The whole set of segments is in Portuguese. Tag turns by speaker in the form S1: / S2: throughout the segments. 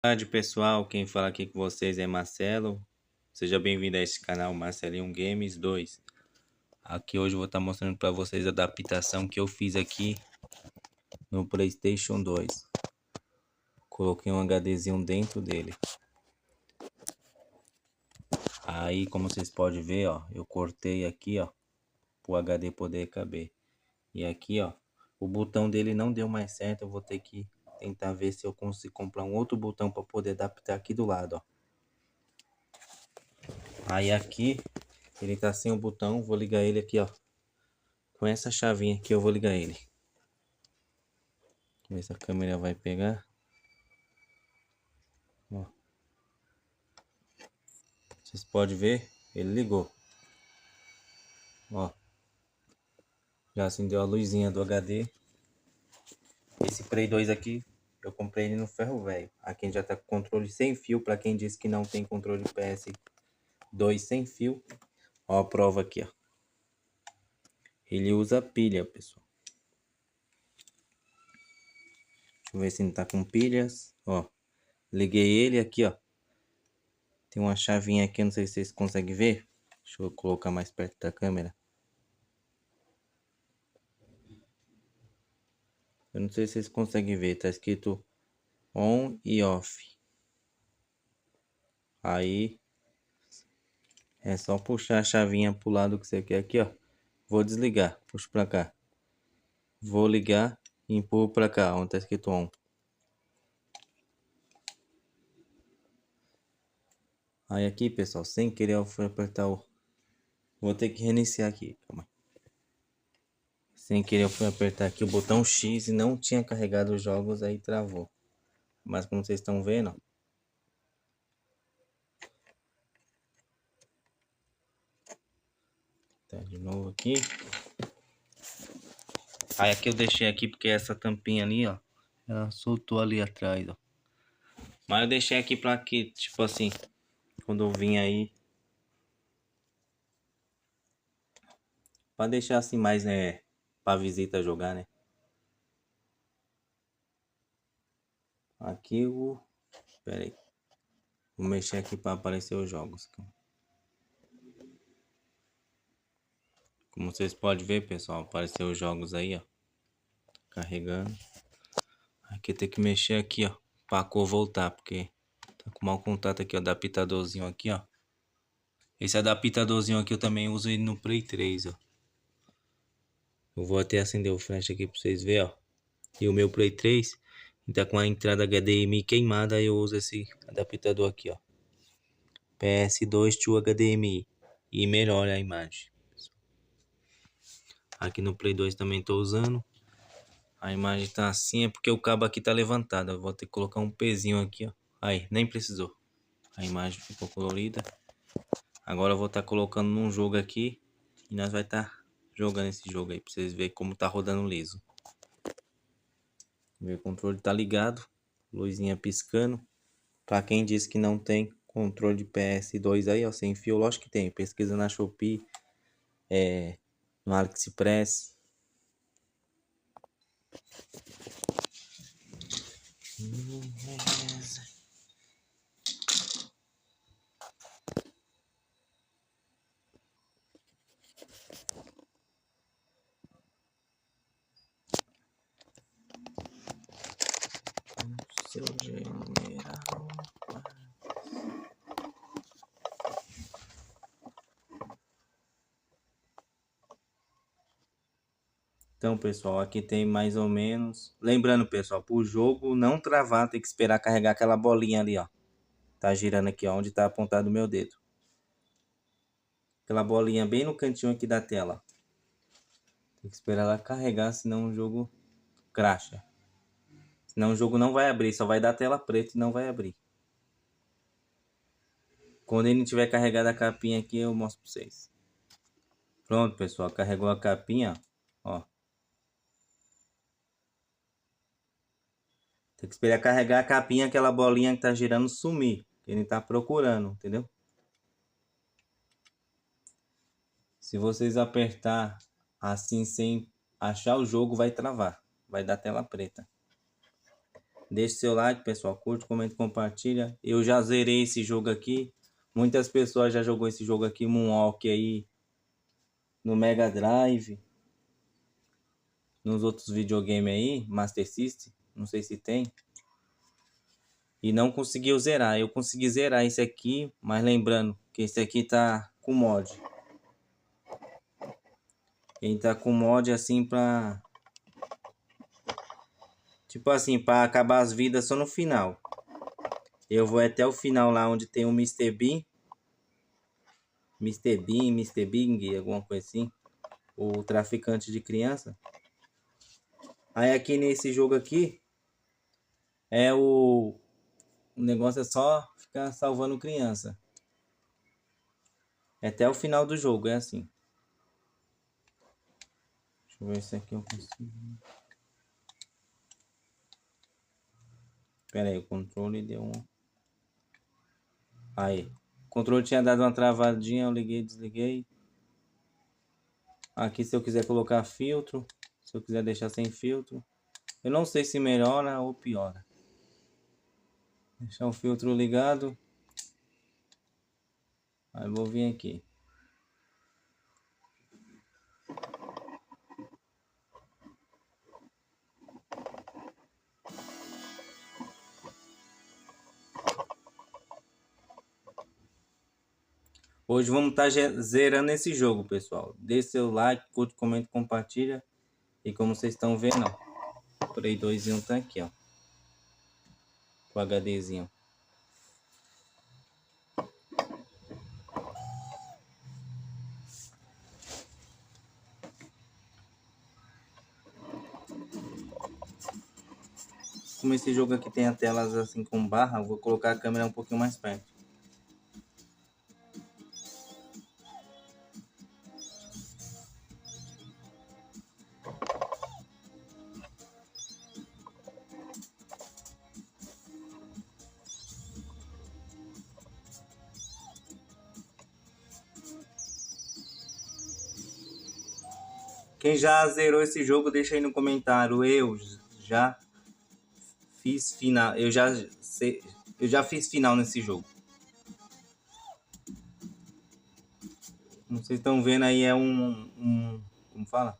S1: Boa tarde, pessoal. Quem fala aqui com vocês é Marcelo. Seja bem-vindo a este canal Marcelinho Games 2. Aqui hoje eu vou estar mostrando para vocês a adaptação que eu fiz aqui no PlayStation 2. Coloquei um HDzinho dentro dele. Aí, como vocês podem ver, ó, eu cortei aqui, ó, para o HD poder caber. E aqui, ó, o botão dele não deu mais certo. Eu vou ter que tentar ver se eu consigo comprar um outro botão para poder adaptar aqui do lado, ó. Aí aqui ele tá sem o botão, vou ligar ele aqui, ó. Com essa chavinha aqui eu vou ligar ele. Ver se a câmera vai pegar. Ó. Vocês podem ver, ele ligou. Ó. Já acendeu a luzinha do HD. Esse Play 2 aqui, eu comprei ele no ferro velho. Aqui já tá com controle sem fio, para quem disse que não tem controle PS2 sem fio. Ó a prova aqui, ó. Ele usa pilha, pessoal. Deixa eu ver se ele tá com pilhas. Ó. Liguei ele aqui, ó. Tem uma chavinha aqui, não sei se vocês conseguem ver. Deixa eu colocar mais perto da câmera. Eu não sei se vocês conseguem ver, tá escrito on e off. Aí é só puxar a chavinha pro lado que você quer aqui, ó. Vou desligar, puxo pra cá. Vou ligar e empurro pra cá, onde tá escrito on. Aí aqui, pessoal, sem querer eu fui apertar o... Vou ter que reiniciar aqui, calma aí. Sem querer eu fui apertar aqui o botão X e não tinha carregado os jogos, aí travou. Mas como vocês estão vendo, ó. Tá de novo aqui. Aí aqui eu deixei aqui porque essa tampinha ali, ó, ela soltou ali atrás, ó. Mas eu deixei aqui pra que, tipo assim, quando eu vim aí, pra deixar assim mais, né, pra visita jogar, né. Aqui o... Pera aí. Vou mexer aqui pra aparecer os jogos. Como vocês podem ver, pessoal, apareceu os jogos aí, ó. Carregando. Aqui tem que mexer aqui, ó, pra cor voltar, porque tá com mau contato aqui, ó, adaptadorzinho aqui, ó. Esse adaptadorzinho aqui eu também uso ele no Play 3, ó. Eu vou até acender o flash aqui pra vocês verem, ó. E o meu Play 3 tá com a entrada HDMI queimada, aí eu uso esse adaptador aqui, ó. PS2 to HDMI. E melhora a imagem. Aqui no Play 2 também tô usando. A imagem tá assim, é porque o cabo aqui tá levantado. Eu vou ter que colocar um pezinho aqui, ó. Aí, nem precisou. A imagem ficou colorida. Agora eu vou estar colocando num jogo aqui. E nós vai estar jogando esse jogo aí, pra vocês verem como tá rodando liso. Meu controle tá ligado. Luzinha piscando. Pra quem disse que não tem controle de PS2 aí, ó, sem fio, lógico que tem. Pesquisa na Shopee, no AliExpress. Seu general. Então, pessoal, aqui tem mais ou menos... Lembrando, pessoal, para o jogo não travar, tem que esperar carregar aquela bolinha ali, ó. Tá girando aqui, ó, onde tá apontado o meu dedo. Aquela bolinha bem no cantinho aqui da tela. Tem que esperar ela carregar, senão o jogo cracha. Senão o jogo não vai abrir, só vai dar tela preta e não vai abrir. Quando ele tiver carregado a capinha aqui, eu mostro pra vocês. Pronto, pessoal, carregou a capinha, ó. Tem que esperar carregar a capinha, aquela bolinha que tá girando sumir. Que ele tá procurando, entendeu? Se vocês apertar assim sem achar o jogo, vai travar. Vai dar tela preta. Deixe seu like, pessoal. Curte, comenta, compartilha. Eu já zerei esse jogo aqui. Muitas pessoas já jogou esse jogo aqui, Moonwalk aí, no Mega Drive. Nos outros videogames aí, Master System. Não sei se tem. E não conseguiu zerar. Eu consegui zerar esse aqui, mas lembrando que esse aqui tá com mod. Ele tá com mod assim pra... Tipo assim, pra acabar as vidas só no final. Eu vou até o final lá onde tem o Mr. Bean. Mr. Bean, Mr. Bing, alguma coisa assim. O traficante de criança. Aí aqui nesse jogo aqui, o negócio é só ficar salvando criança. Até o final do jogo, é assim. Deixa eu ver se aqui eu consigo. Pera aí, o controle deu um... Aí. O controle tinha dado uma travadinha, eu liguei, desliguei. Aqui se eu quiser colocar filtro, se eu quiser deixar sem filtro. Eu não sei se melhora ou piora. Deixar o filtro ligado. Aí vou vir aqui. Hoje vamos estar zerando esse jogo, pessoal. Deixe seu like, curte, comenta, compartilha. E como vocês estão vendo, ó, o Play 2 tá aqui, ó. O HDzinho. Como esse jogo aqui tem a telas assim com barra, eu vou colocar a câmera um pouquinho mais perto. Quem já zerou esse jogo, deixa aí no comentário. Eu já fiz final. Eu já fiz final nesse jogo. Como vocês estão vendo aí, é como fala?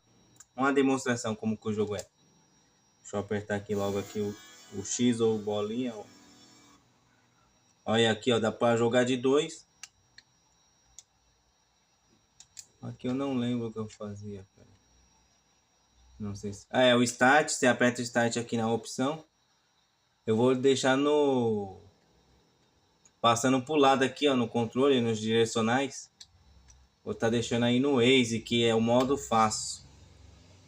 S1: Uma demonstração como que o jogo é. Deixa eu apertar aqui logo aqui o X ou bolinha. Ó. Olha aqui, ó, dá para jogar de 2. Aqui eu não lembro o que eu fazia, cara. Não sei se... é o Start. Você aperta o Start aqui na opção. Eu vou deixar no... Passando pro lado aqui, ó, no controle, nos direcionais. Vou estar deixando aí no Waze, que é o modo fácil.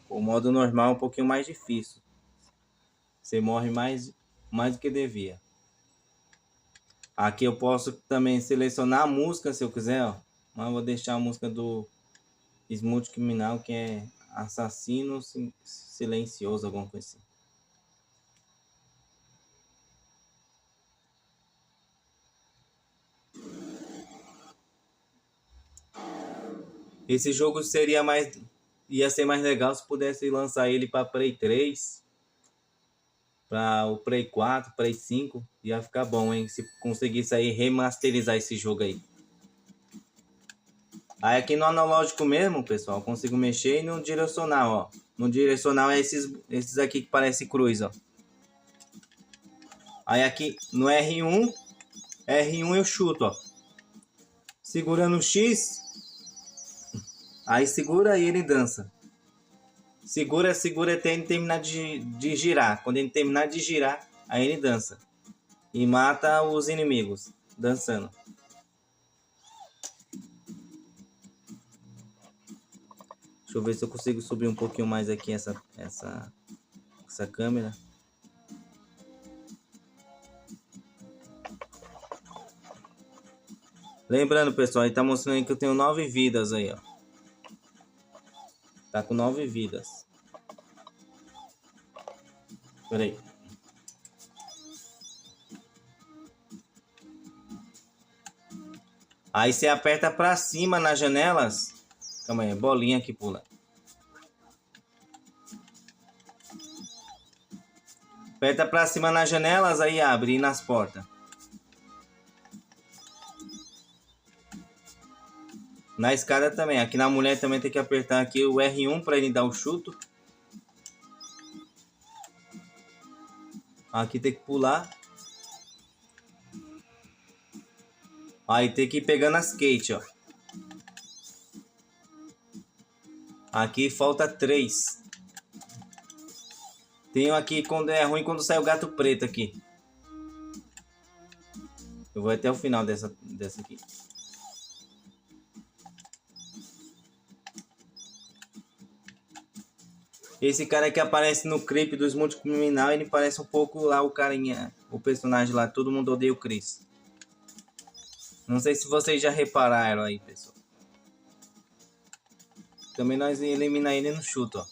S1: O modo normal é um pouquinho mais difícil. Você morre mais do que devia. Aqui eu posso também selecionar a música, se eu quiser, ó. Mas eu vou deixar a música do Smooth Criminal, que é Assassino Silencioso, alguma coisa assim. Esse jogo ia ser mais legal se pudesse lançar ele para Play 3, para o Play 4, Play 5, ia ficar bom, hein? Se conseguisse aí remasterizar esse jogo aí. Aí aqui no analógico mesmo, pessoal, eu consigo mexer e no direcional, ó. No direcional é esses aqui que parece cruz, ó. Aí aqui no R1 eu chuto, ó. Segurando o X, aí segura e ele dança. Segura até ele terminar de girar. Quando ele terminar de girar, aí ele dança. E mata os inimigos, dançando. Deixa eu ver se eu consigo subir um pouquinho mais aqui essa câmera. Lembrando, pessoal, ele tá mostrando aí que eu tenho 9 vidas aí, ó. Tá com 9 vidas. Pera aí. Aí você aperta pra cima nas janelas. Calma aí, bolinha que pula. Aperta pra cima nas janelas, aí abre, e nas portas. Na escada também. Aqui na mulher também tem que apertar aqui o R1 pra ele dar o chuto. Aqui tem que pular. Aí tem que ir pegando as Kate, ó. Aqui falta 3. Tenho aqui quando é ruim quando sai o gato preto aqui. Eu vou até o final dessa aqui. Esse cara que aparece no clipe dos Mundos Criminal, ele parece um pouco lá o carinha, o personagem lá, Todo Mundo Odeia o Chris. Não sei se vocês já repararam aí, pessoal. Também nós elimina ele no chute, ó.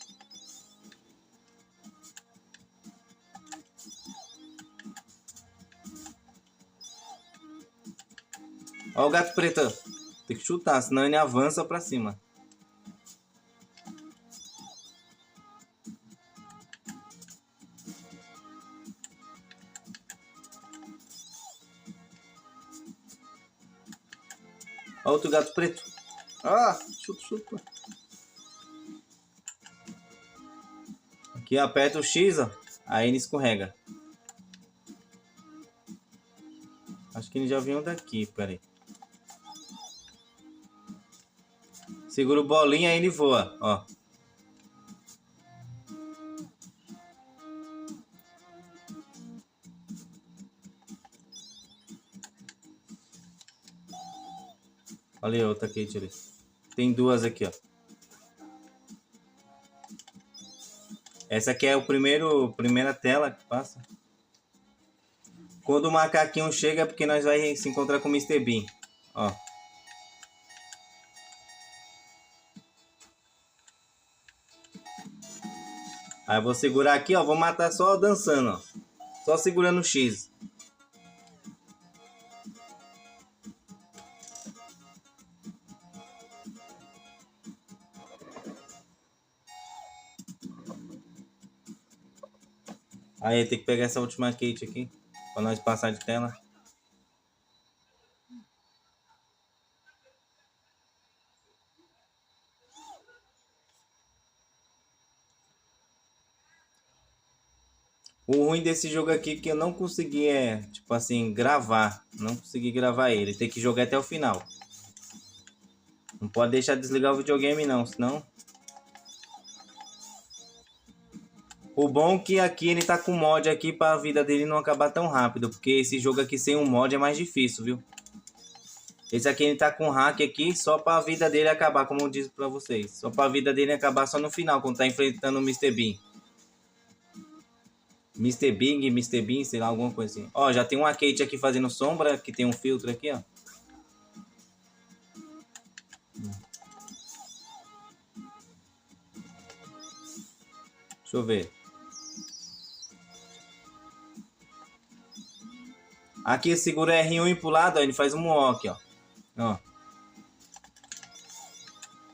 S1: Ó o gato preto. Tem que chutar, senão ele avança pra cima. Ó outro gato preto. Ah, chuta. Aqui aperta o X, ó. Aí ele escorrega. Acho que ele já veio daqui, peraí. Segura o bolinha aí ele voa, ó. Olha aí, outra Kate ali. Tem 2 aqui, ó. Essa aqui é a primeira tela que passa. Quando o macaquinho chega é porque nós vamos se encontrar com o Mr. Bean. Ó. Aí eu vou segurar aqui, ó. Vou matar só dançando, ó. Só segurando o X. Aí tem que pegar essa última Kate aqui. Pra nós passar de tela. O ruim desse jogo aqui é que eu não consegui, tipo assim, gravar. Não consegui gravar ele. Tem que jogar até o final. Não pode deixar desligar o videogame não, senão... O bom é que aqui ele tá com mod aqui pra vida dele não acabar tão rápido. Porque esse jogo aqui sem um mod é mais difícil, viu? Esse aqui ele tá com hack aqui só pra vida dele acabar, como eu disse pra vocês. Só pra vida dele acabar só no final, quando tá enfrentando o Mr. Bean. Mr. Big, Mr. Bean, sei lá, alguma coisa assim. Ó, já tem uma Kate aqui fazendo sombra, que tem um filtro aqui, ó. Deixa eu ver. Aqui segura R1 pro lado, ó, ele faz um moonwalk, ó. Ó.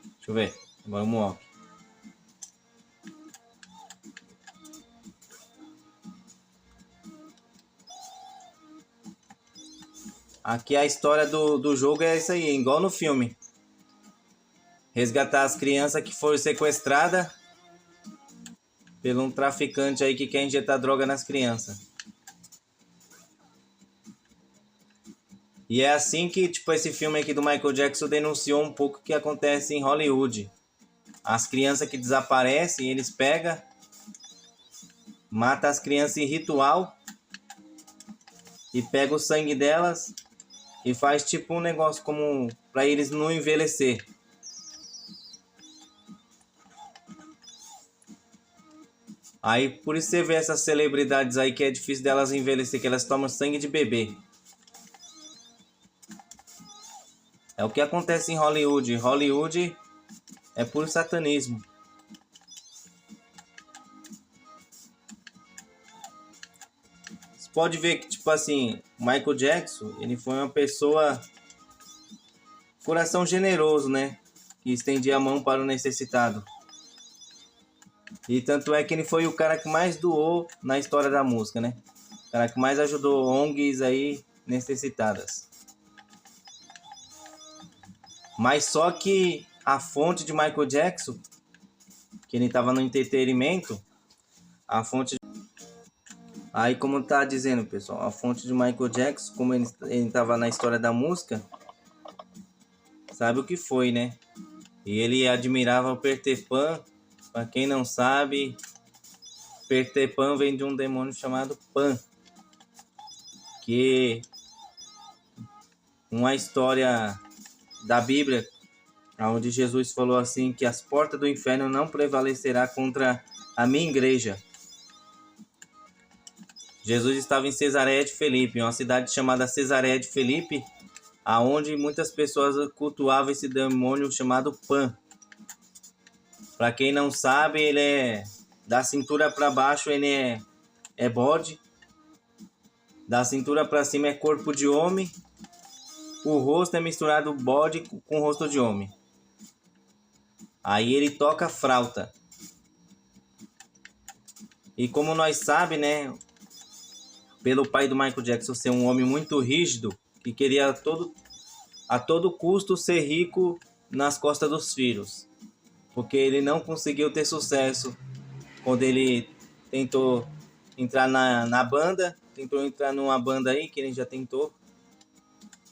S1: Deixa eu ver. Agora o moonwalk. Aqui a história do jogo é isso aí, igual no filme. Resgatar as crianças que foram sequestradas por um traficante aí que quer injetar droga nas crianças. E é assim que, tipo, esse filme aqui do Michael Jackson denunciou um pouco o que acontece em Hollywood. As crianças que desaparecem, eles pegam, matam as crianças em ritual e pegam o sangue delas e faz tipo um negócio como para eles não envelhecer. Aí por isso você vê essas celebridades aí que é difícil delas envelhecer, que elas tomam sangue de bebê. É o que acontece em Hollywood. Hollywood é puro satanismo. Você pode ver que, tipo assim, Michael Jackson, ele foi uma pessoa... Coração generoso, né? Que estendia a mão para o necessitado. E tanto é que ele foi o cara que mais doou na história da música, né? O cara que mais ajudou ONGs aí necessitadas. Mas só que a fonte de Michael Jackson, que ele estava no entretenimento, a fonte... Aí como tá dizendo, pessoal, a fonte de Michael Jackson, como ele estava na história da música, sabe o que foi, né? E ele admirava o Peter Pan. Para quem não sabe, Peter Pan vem de um demônio chamado Pan, que uma história da Bíblia, onde Jesus falou assim, que as portas do inferno não prevalecerá contra a minha igreja. Jesus estava em Cesareia de Filipe, uma cidade chamada Cesareia de Filipe, aonde muitas pessoas cultuavam esse demônio chamado Pan. Para quem não sabe, ele é da cintura para baixo, ele é bode, da cintura para cima é corpo de homem, o rosto é misturado bode com rosto de homem. Aí ele toca flauta. E como nós sabemos, né, pelo pai do Michael Jackson ser um homem muito rígido, que queria a todo custo ser rico nas costas dos filhos, porque ele não conseguiu ter sucesso quando ele tentou entrar na banda, tentou entrar numa banda aí, que ele já tentou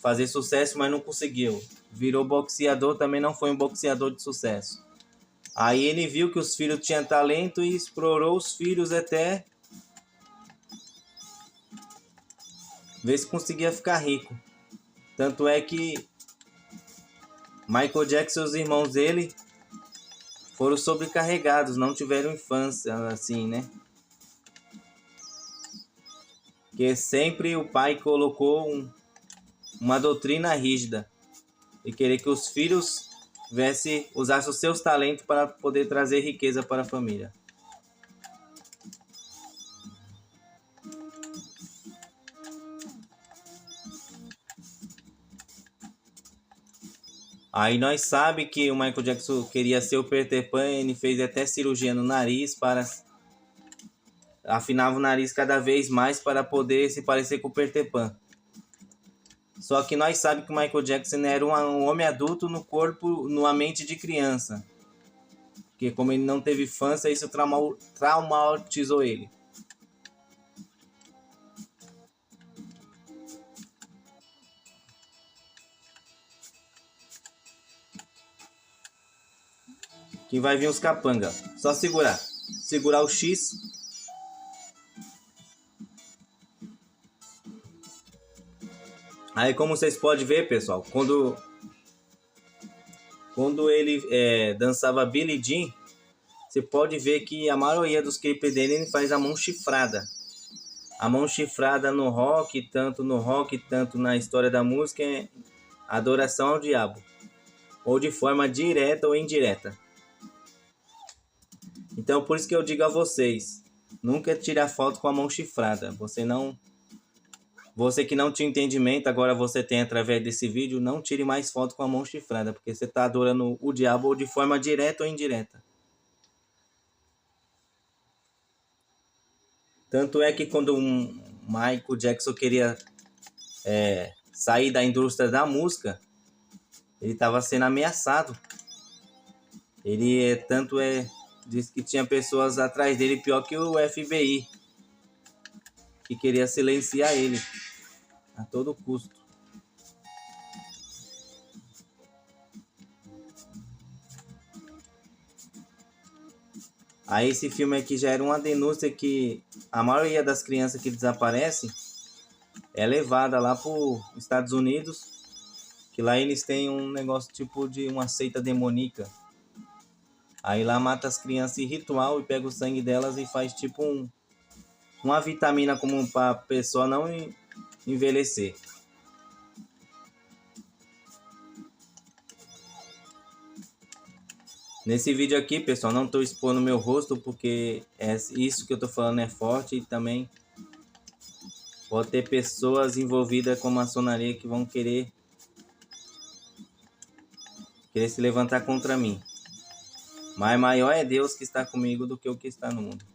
S1: fazer sucesso, mas não conseguiu. Virou boxeador, também não foi um boxeador de sucesso. Aí ele viu que os filhos tinham talento e explorou os filhos até ver se conseguia ficar rico. Tanto é que Michael Jackson e os irmãos dele foram sobrecarregados, não tiveram infância, assim, né? Porque sempre o pai colocou uma doutrina rígida e querer que os filhos usassem os seus talentos para poder trazer riqueza para a família. Aí nós sabemos que o Michael Jackson queria ser o Peter Pan, ele fez até cirurgia no nariz para afinava o nariz cada vez mais para poder se parecer com o Peter Pan. Só que nós sabemos que o Michael Jackson era um homem adulto no corpo, numa mente de criança. Porque como ele não teve infância, isso traumatizou ele. Que vai vir os capanga. Só segurar. Segurar o X. Aí como vocês podem ver, pessoal, quando ele dançava Billie Jean, você pode ver que a maioria dos clipes dele ele faz a mão chifrada. A mão chifrada no rock, tanto na história da música, é adoração ao diabo. Ou de forma direta ou indireta. Então por isso que eu digo a vocês, nunca tire foto com a mão chifrada. Você que não tinha entendimento, agora você tem através desse vídeo, não tire mais foto com a mão chifrada, porque você está adorando o diabo ou de forma direta ou indireta. Tanto é que quando Michael Jackson queria sair da indústria da música, ele estava sendo ameaçado. Ele disse que tinha pessoas atrás dele pior que o FBI, que queria silenciar ele a todo custo. Aí esse filme aqui já era uma denúncia que a maioria das crianças que desaparecem é levada lá para os Estados Unidos, que lá eles têm um negócio tipo de uma seita demoníaca. Aí lá mata as crianças em ritual e pega o sangue delas e faz tipo uma vitamina comum para a pessoa não envelhecer. Nesse vídeo aqui, pessoal, não estou expondo meu rosto porque isso que eu estou falando é forte e também pode ter pessoas envolvidas com maçonaria que vão querer se levantar contra mim. Mas maior é Deus que está comigo do que o que está no mundo.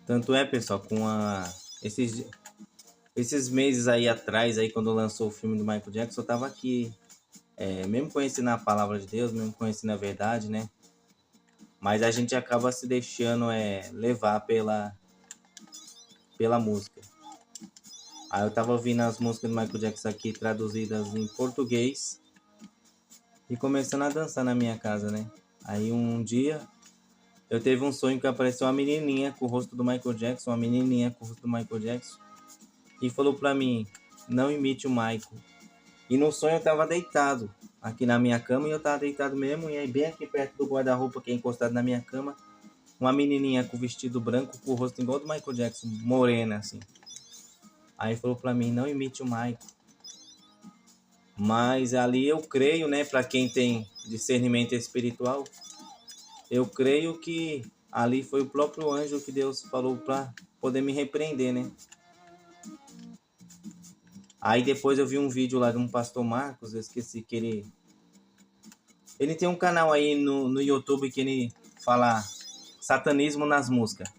S1: Tanto é, pessoal, esses meses aí atrás, aí quando lançou o filme do Michael Jackson, eu tava aqui, mesmo conhecendo a palavra de Deus, mesmo conhecendo a verdade, né? Mas a gente acaba se deixando levar pela música. Aí eu tava ouvindo as músicas do Michael Jackson aqui traduzidas em português e começando a dançar na minha casa, né? Aí um dia eu teve um sonho que apareceu uma menininha com o rosto do Michael Jackson, uma menininha com o rosto do Michael Jackson, e falou pra mim, não imite o Michael. E no sonho eu tava deitado aqui na minha cama, e eu tava deitado mesmo, e aí bem aqui perto do guarda-roupa que é encostado na minha cama, uma menininha com vestido branco, com o rosto igual do Michael Jackson, morena assim. Aí falou pra mim, não imite o Michael. Mas ali eu creio, né, pra quem tem discernimento espiritual, eu creio que ali foi o próprio anjo que Deus falou pra poder me repreender, né? Aí depois eu vi um vídeo lá de um pastor Marcos, eu esqueci que ele tem um canal aí no YouTube que ele fala satanismo nas músicas.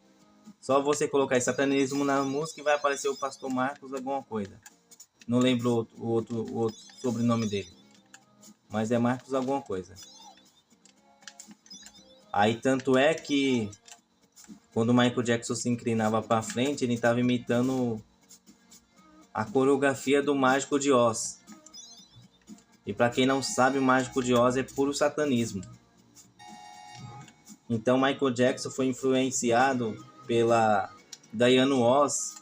S1: Só você colocar aí satanismo na música e vai aparecer o pastor Marcos alguma coisa. Não lembro o outro sobrenome dele. Mas é Marcos alguma coisa. Aí tanto é que quando o Michael Jackson se inclinava para frente, ele estava imitando a coreografia do Mágico de Oz. E para quem não sabe, o Mágico de Oz é puro satanismo. Então Michael Jackson foi influenciado pela Diana Ross,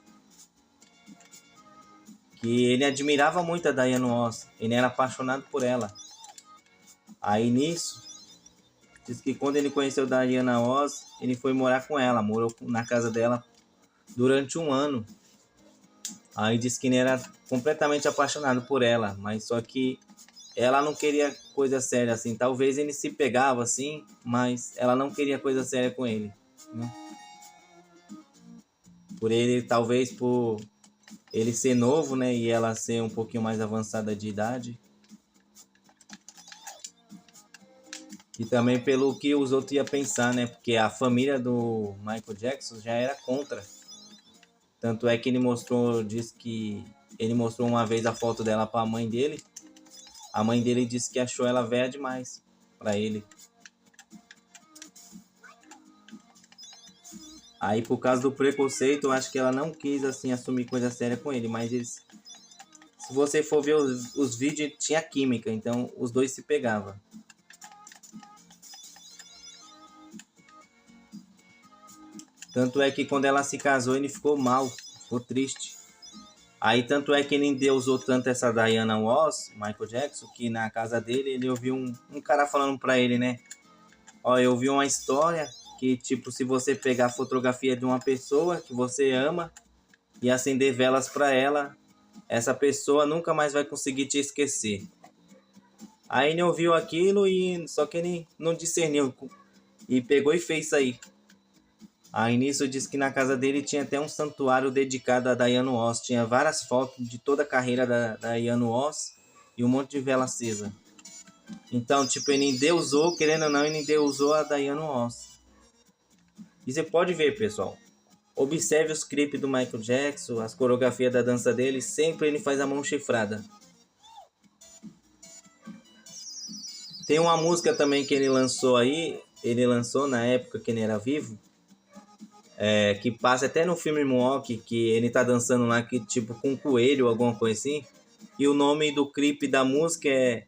S1: que ele admirava muito a Diana Ross, ele era apaixonado por ela. Aí nisso, diz que quando ele conheceu a Diana Ross, ele foi morar com ela, morou na casa dela durante um ano. Aí diz que ele era completamente apaixonado por ela, mas só que ela não queria coisa séria assim. Talvez ele se pegava assim, mas ela não queria coisa séria com ele, né? Talvez por ele ser novo, né, e ela ser um pouquinho mais avançada de idade. E também pelo que os outros iam pensar, né, porque a família do Michael Jackson já era contra. Tanto é que diz que ele mostrou uma vez a foto dela para a mãe dele. A mãe dele disse que achou ela velha demais para ele. Aí por causa do preconceito, eu acho que ela não quis assim assumir coisa séria com ele, mas se você for ver os vídeos, tinha química, então os dois se pegavam. Tanto é que quando ela se casou, ele ficou mal, ficou triste. Aí tanto é que ele endeusou tanto essa Diana Ross, Michael Jackson, que na casa dele ele ouviu um cara falando pra ele, né? Ó, eu ouvi uma história que, tipo, se você pegar a fotografia de uma pessoa que você ama e acender velas pra ela, essa pessoa nunca mais vai conseguir te esquecer. Aí ele ouviu aquilo e só que ele não discerniu e pegou e fez isso aí. Aí nisso diz que na casa dele tinha até um santuário dedicado a Diana Ross. Tinha várias fotos de toda a carreira da Diana Ross e um monte de vela acesa. Então, tipo, ele endeusou, querendo ou não, ele endeusou a Diana Ross. E você pode ver, pessoal. Observe os clipes do Michael Jackson, as coreografias da dança dele, sempre ele faz a mão chifrada. Tem uma música também que ele lançou aí, ele lançou na época que ele era vivo, que passa até no filme Moonwalk, que ele tá dançando lá, que tipo com um coelho ou alguma coisa assim. E o nome do clipe da música é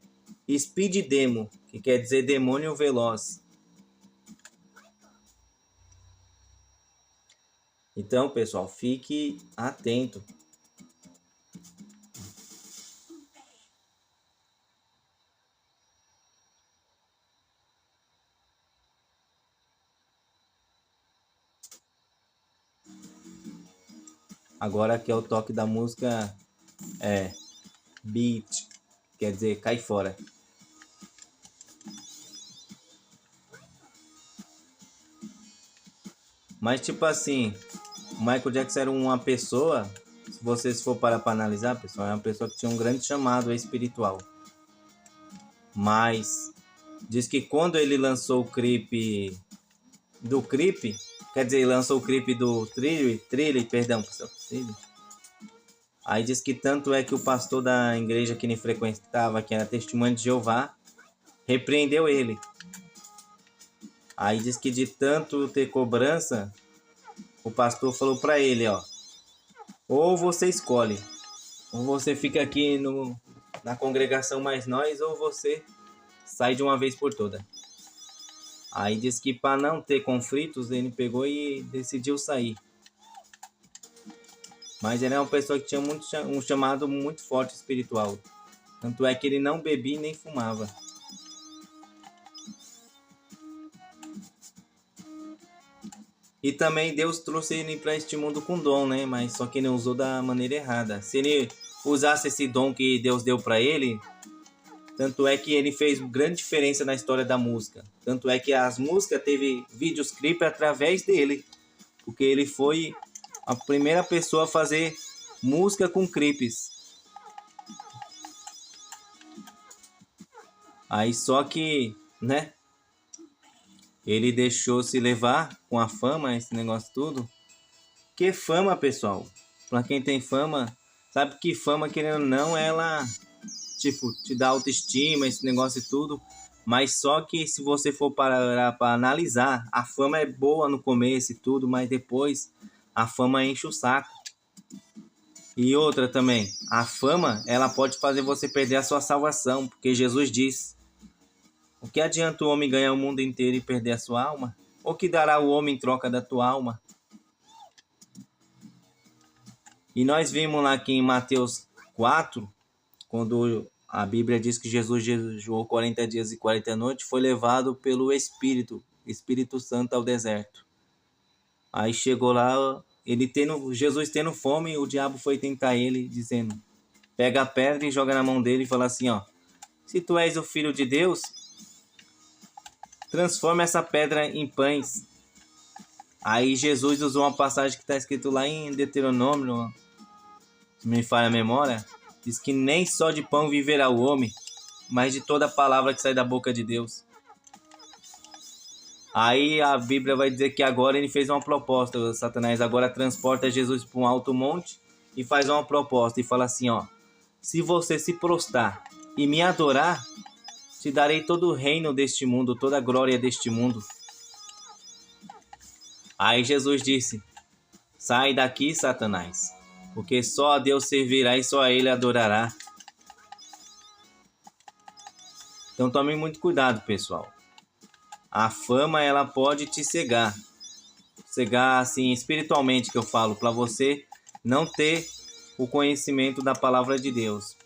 S1: Speed Demo, que quer dizer demônio veloz. Então, pessoal, fique atento. Agora que é o toque da música beat, quer dizer cai fora. Mas tipo assim, o Michael Jackson era uma pessoa, se vocês for para analisar, pessoal, é uma pessoa que tinha um grande chamado espiritual. Mas diz que quando ele lançou o clipe do clipe, quer dizer, lançou o clipe do Thriller, perdão, pessoal, Thriller. Aí diz que tanto é que o pastor da igreja que ele frequentava, que era Testemunho de Jeová, repreendeu ele. Aí diz que de tanto ter cobrança, o pastor falou para ele, ó, ou você escolhe, ou você fica aqui na congregação mais nós, ou você sai de uma vez por toda. Aí diz que para não ter conflitos, ele pegou e decidiu sair. Mas ele é uma pessoa que tinha um chamado muito forte espiritual. Tanto é que ele não bebia nem fumava. E também Deus trouxe ele para este mundo com dom, né? Mas só que ele usou da maneira errada. Se ele usasse esse dom que Deus deu para ele, tanto é que ele fez grande diferença na história da música. Tanto é que as músicas teve vídeos clipe através dele. Porque ele foi a primeira pessoa a fazer música com clipes. Aí só que, né? Ele deixou se levar com a fama, esse negócio tudo. Que fama, pessoal? Pra quem tem fama, sabe que fama, querendo ou não, ela, tipo, te dá autoestima, esse negócio e tudo. Mas só que se você for parar para analisar, a fama é boa no começo e tudo, mas depois a fama enche o saco. E outra também, a fama, ela pode fazer você perder a sua salvação, porque Jesus diz: o que adianta o homem ganhar o mundo inteiro e perder a sua alma? O que dará o homem em troca da tua alma? E nós vimos lá que em Mateus 4, quando a Bíblia diz que Jesus jejuou 40 dias e 40 noites, foi levado pelo Espírito Santo ao deserto. Aí chegou lá, Jesus tendo fome, o diabo foi tentar ele, dizendo: pega a pedra e joga na mão dele e fala assim, ó, se tu és o filho de Deus, transforma essa pedra em pães. Aí Jesus usou uma passagem que está escrito lá em Deuteronômio, se me falha a memória, diz que nem só de pão viverá o homem, mas de toda palavra que sai da boca de Deus. Aí a Bíblia vai dizer que agora ele fez uma proposta. Satanás agora transporta Jesus para um alto monte e faz uma proposta e fala assim, ó, se você se prostrar e me adorar, te darei todo o reino deste mundo, toda a glória deste mundo. Aí Jesus disse, sai daqui, Satanás, porque só a Deus servirá e só a ele adorará. Então tome muito cuidado, pessoal. A fama, ela pode te cegar. Cegar, assim, espiritualmente, que eu falo, para você não ter o conhecimento da palavra de Deus.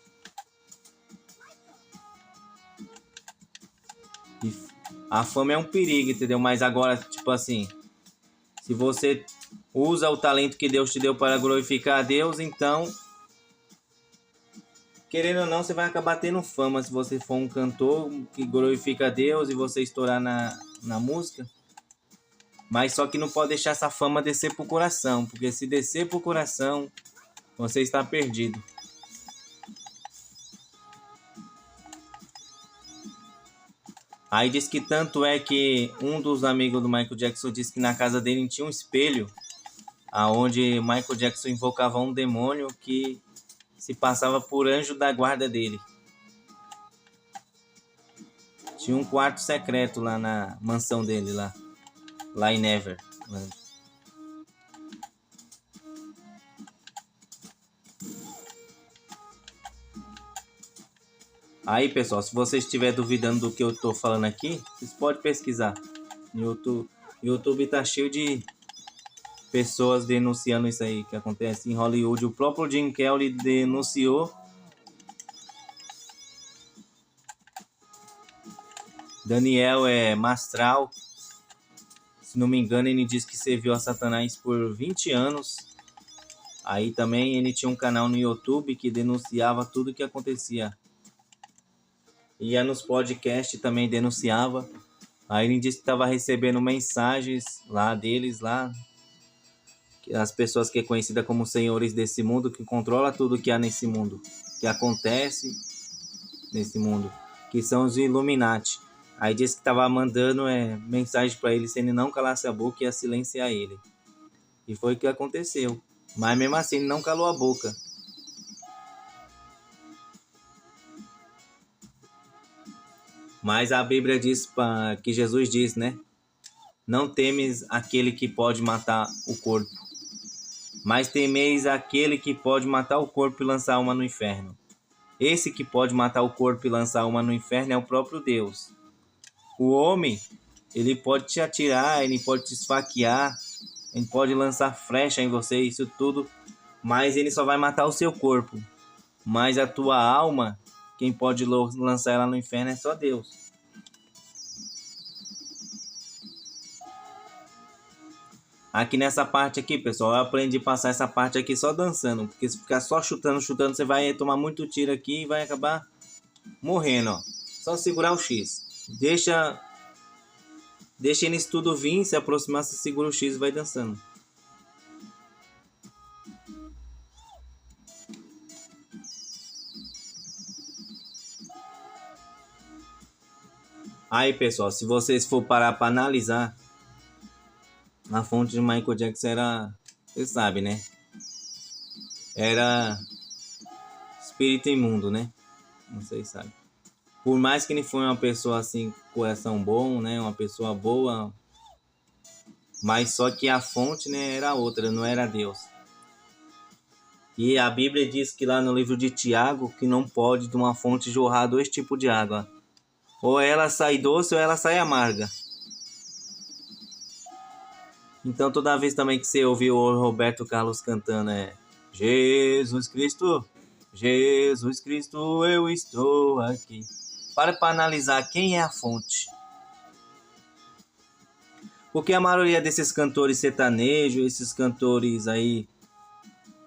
S1: E a fama é um perigo, entendeu? Mas agora, tipo assim, se você usa o talento que Deus te deu para glorificar a Deus, então, querendo ou não, você vai acabar tendo fama. Se você for um cantor que glorifica a Deus e você estourar na música. Mas só que não pode deixar essa fama descer pro coração, porque se descer pro coração, você está perdido. Aí diz que tanto é que um dos amigos do Michael Jackson disse que na casa dele tinha um espelho, aonde Michael Jackson invocava um demônio que se passava por anjo da guarda dele. Tinha um quarto secreto lá na mansão dele, lá em Never. Aí, pessoal, se você estiver duvidando do que eu estou falando aqui, vocês podem pesquisar. YouTube tá cheio de pessoas denunciando isso aí que acontece em Hollywood. O próprio Jim Kelly denunciou. Daniel Mastral, se não me engano, ele disse que serviu a Satanás por 20 anos. Aí também ele tinha um canal no YouTube que denunciava tudo que acontecia. Ia nos podcasts também denunciava. Aí ele disse que estava recebendo mensagens lá deles, lá, as pessoas que é conhecida como senhores desse mundo, que controla tudo que há nesse mundo, que acontece nesse mundo, que são os Illuminati. Aí disse que estava mandando mensagem para ele, se ele não calasse a boca, ia silenciar ele. E foi o que aconteceu. Mas mesmo assim, ele não calou a boca. Mas a Bíblia diz que Jesus diz, né? Não temes aquele que pode matar o corpo, mas temeis aquele que pode matar o corpo e lançar a alma no inferno. Esse que pode matar o corpo e lançar a alma no inferno é o próprio Deus. O homem, ele pode te atirar, ele pode te esfaquear, ele pode lançar flecha em você, isso tudo, mas ele só vai matar o seu corpo. Mas a tua alma, quem pode lançar ela no inferno é só Deus. Aqui nessa parte aqui, pessoal, eu aprendi a passar essa parte aqui só dançando. Porque se ficar só chutando, você vai tomar muito tiro aqui e vai acabar morrendo, ó. Só segurar o X. Deixa nesse tudo vir, se aproximar, você segura o X e vai dançando. Aí, pessoal, se vocês for parar para analisar, a fonte de Michael Jackson era, você sabe, né? Era espírito imundo, né? Não sei se sabe. Por mais que ele foi uma pessoa assim, coração bom, né? Uma pessoa boa, mas só que a fonte, né, era outra, não era Deus. E a Bíblia diz que lá no livro de Tiago que não pode de uma fonte jorrar dois tipos de água. Ou ela sai doce ou ela sai amarga. Então toda vez também que você ouviu o Roberto Carlos cantando Jesus Cristo, Jesus Cristo, eu estou aqui. Para analisar quem é a fonte. Porque a maioria desses cantores sertanejos, esses cantores aí,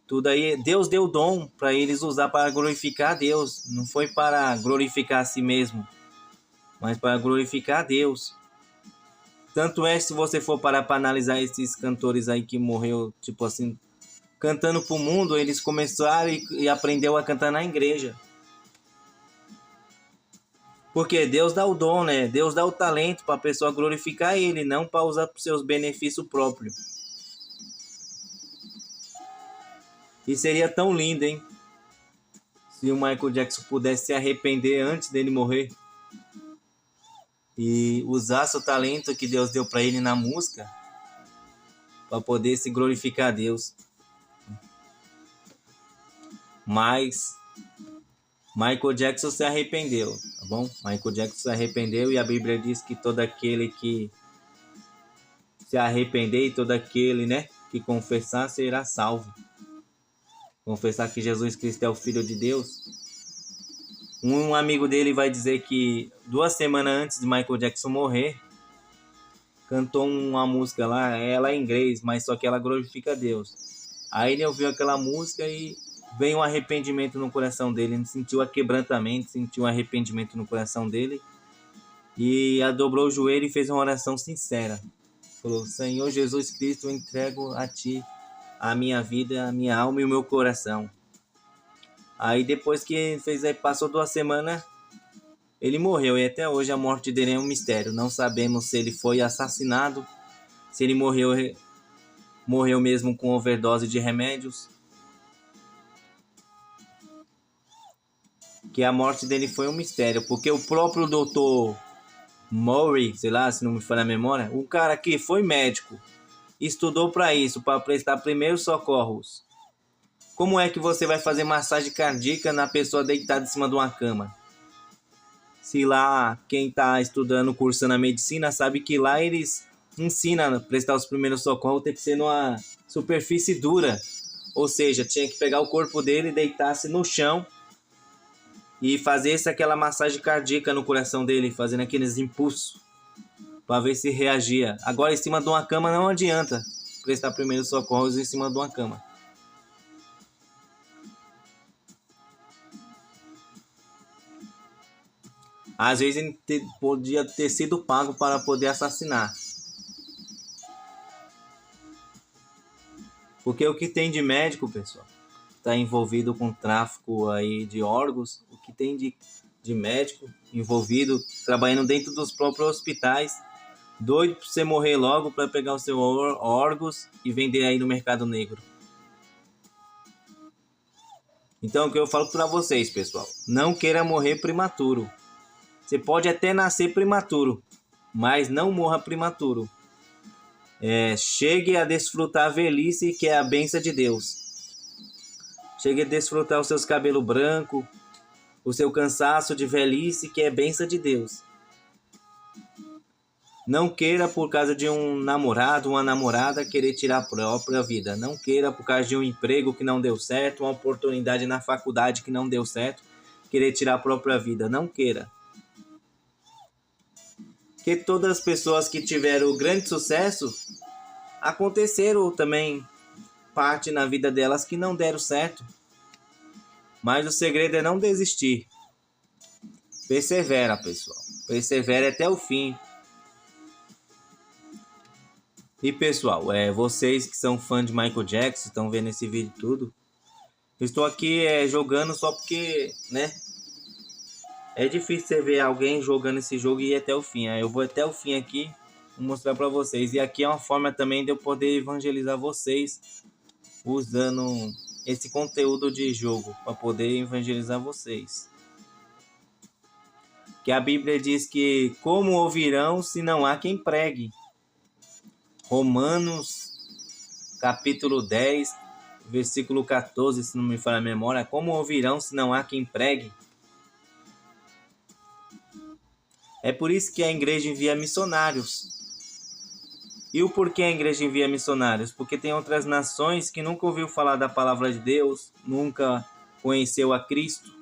S1: tudo aí, Deus deu dom para eles usar para glorificar a Deus. Não foi para glorificar a si mesmo, mas para glorificar a Deus. Tanto é, se você for parar para analisar esses cantores aí que morreu, tipo assim, cantando pro mundo, eles começaram e aprendeu a cantar na igreja. Porque Deus dá o dom, né? Deus dá o talento para a pessoa glorificar ele, não para usar para os seus benefícios próprios. E seria tão lindo, hein? Se o Michael Jackson pudesse se arrepender antes dele morrer e usasse o talento que Deus deu para ele na música para poder se glorificar a Deus. Mas Michael Jackson se arrependeu, tá bom? Michael Jackson se arrependeu e a Bíblia diz que todo aquele que se arrepender e todo aquele, né, que confessar será salvo. Confessar que Jesus Cristo é o Filho de Deus. Um amigo dele vai dizer que 2 semanas antes de Michael Jackson morrer, cantou uma música lá, ela é em inglês, mas só que ela glorifica a Deus. Aí ele ouviu aquela música e veio um arrependimento no coração dele, ele sentiu quebrantamento, sentiu um arrependimento no coração dele e dobrou o joelho e fez uma oração sincera. Falou: Senhor Jesus Cristo, eu entrego a Ti a minha vida, a minha alma e o meu coração. Aí depois que fez, passou 2 semanas, ele morreu e até hoje a morte dele é um mistério. Não sabemos se ele foi assassinado, se ele morreu mesmo com overdose de remédios. Que a morte dele foi um mistério, porque o próprio doutor Murray, sei lá, se não me falha a memória, o cara que foi médico, estudou para isso, para prestar primeiros socorros. Como é que você vai fazer massagem cardíaca na pessoa deitada em cima de uma cama? Se lá quem está estudando, cursando a medicina, sabe que lá eles ensinam a prestar os primeiros socorros, tem que ser numa superfície dura. Ou seja, tinha que pegar o corpo dele, deitar-se no chão e fazer aquela massagem cardíaca no coração dele, fazendo aqueles impulsos para ver se reagia. Agora, em cima de uma cama não adianta prestar primeiros socorros em cima de uma cama. Às vezes ele podia ter sido pago para poder assassinar. Porque o que tem de médico, pessoal, está envolvido com tráfico aí de órgãos, o que tem de médico envolvido, trabalhando dentro dos próprios hospitais, doido para você morrer logo para pegar os seus órgãos e vender aí no mercado negro. Então, o que eu falo para vocês, pessoal, não queira morrer prematuro. Você pode até nascer prematuro, mas não morra prematuro. Chegue a desfrutar a velhice, que é a bênção de Deus. Chegue a desfrutar os seus cabelos brancos, o seu cansaço de velhice, que é bênção de Deus. Não queira, por causa de um namorado, uma namorada, querer tirar a própria vida. Não queira, por causa de um emprego que não deu certo, uma oportunidade na faculdade que não deu certo, querer tirar a própria vida. Não queira. Porque todas as pessoas que tiveram grande sucesso, aconteceram também parte na vida delas que não deram certo. Mas o segredo é não desistir. Persevera, pessoal. Persevera até o fim. E pessoal, vocês que são fãs de Michael Jackson, estão vendo esse vídeo tudo, eu estou aqui jogando só porque, né? É difícil você ver alguém jogando esse jogo e ir até o fim. Eu vou até o fim aqui, vou mostrar para vocês. E aqui é uma forma também de eu poder evangelizar vocês usando esse conteúdo de jogo para poder evangelizar vocês. Que a Bíblia diz que como ouvirão se não há quem pregue. Romanos, capítulo 10, versículo 14, se não me falha a memória. Como ouvirão se não há quem pregue? É por isso que a igreja envia missionários. E o porquê a igreja envia missionários? Porque tem outras nações que nunca ouviu falar da palavra de Deus, nunca conheceu a Cristo.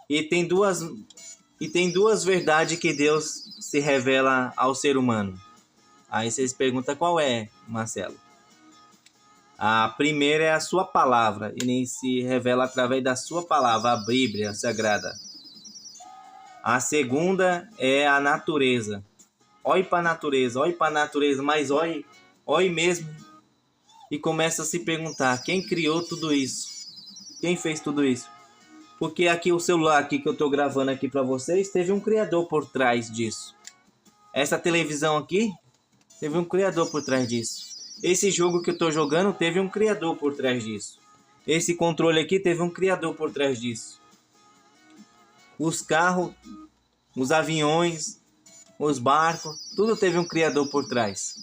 S1: E tem duas verdades que Deus se revela ao ser humano. Aí vocês perguntam qual é, Marcelo? A primeira é a sua palavra, e nem se revela através da sua palavra, a Bíblia Sagrada. A segunda é a natureza. Olhe para a natureza, mas olhe mesmo e começa a se perguntar, quem criou tudo isso? Quem fez tudo isso? Porque aqui o celular aqui que eu estou gravando aqui para vocês, teve um criador por trás disso. Essa televisão aqui, teve um criador por trás disso. Esse jogo que eu estou jogando, teve um criador por trás disso. Esse controle aqui, teve um criador por trás disso. Os carros, os aviões, os barcos, tudo teve um criador por trás.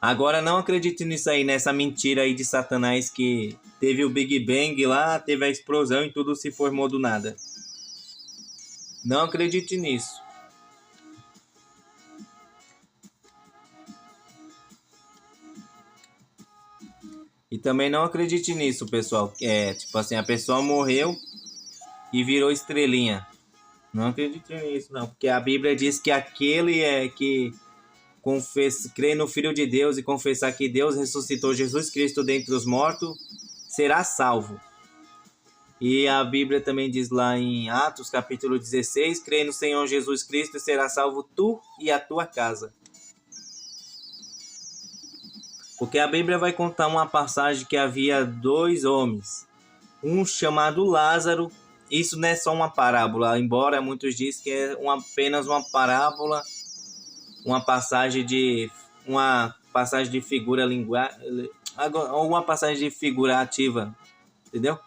S1: Agora não acredite nisso aí, nessa mentira aí de Satanás que teve o Big Bang lá, teve a explosão e tudo se formou do nada. Não acredite nisso. E também não acredite nisso, pessoal. Tipo assim, a pessoa morreu e virou estrelinha. Não acredite nisso, não. Porque a Bíblia diz que aquele que crê no Filho de Deus e confessar que Deus ressuscitou Jesus Cristo dentre os mortos, será salvo. E a Bíblia também diz lá em Atos, capítulo 16, crê no Senhor Jesus Cristo e será salvo tu e a tua casa. Porque a Bíblia vai contar uma passagem que havia 2 homens, um chamado Lázaro. Isso não é só uma parábola, embora muitos dizem que é apenas uma parábola, uma passagem de figura uma passagem de figurativa, entendeu?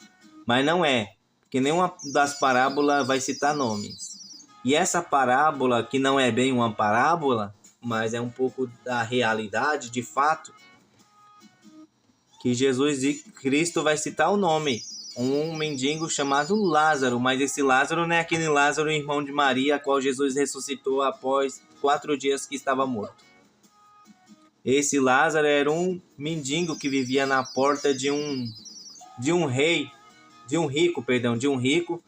S1: Mas não é, porque nenhuma das parábolas vai citar nomes. E essa parábola, que não é bem uma parábola, mas é um pouco da realidade, de fato, que Jesus e Cristo vai citar o nome, um mendigo chamado Lázaro, mas esse Lázaro não é aquele Lázaro, irmão de Maria, a qual Jesus ressuscitou após 4 dias que estava morto. Esse Lázaro era um mendigo que vivia na porta de um rico,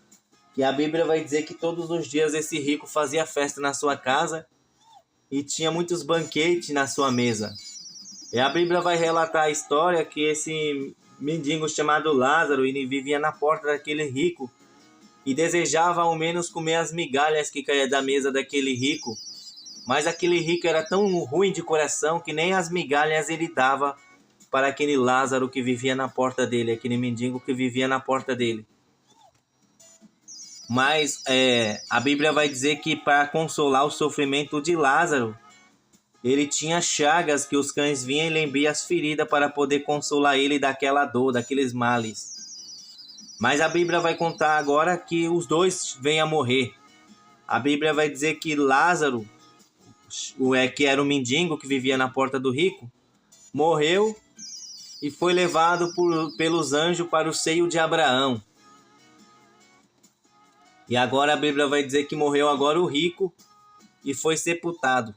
S1: que a Bíblia vai dizer que todos os dias esse rico fazia festa na sua casa e tinha muitos banquetes na sua mesa. E a Bíblia vai relatar a história que esse mendigo chamado Lázaro, ele vivia na porta daquele rico e desejava ao menos comer as migalhas que caíam da mesa daquele rico. Mas aquele rico era tão ruim de coração que nem as migalhas ele dava para aquele Lázaro que vivia na porta dele, aquele mendigo que vivia na porta dele. Mas a Bíblia vai dizer que para consolar o sofrimento de Lázaro, ele tinha chagas que os cães vinham e lambiam as feridas para poder consolar ele daquela dor, daqueles males. Mas a Bíblia vai contar agora que os dois vêm a morrer. A Bíblia vai dizer que Lázaro, que era o mendigo que vivia na porta do rico, morreu e foi levado pelos anjos para o seio de Abraão. E agora a Bíblia vai dizer que morreu agora o rico e foi sepultado.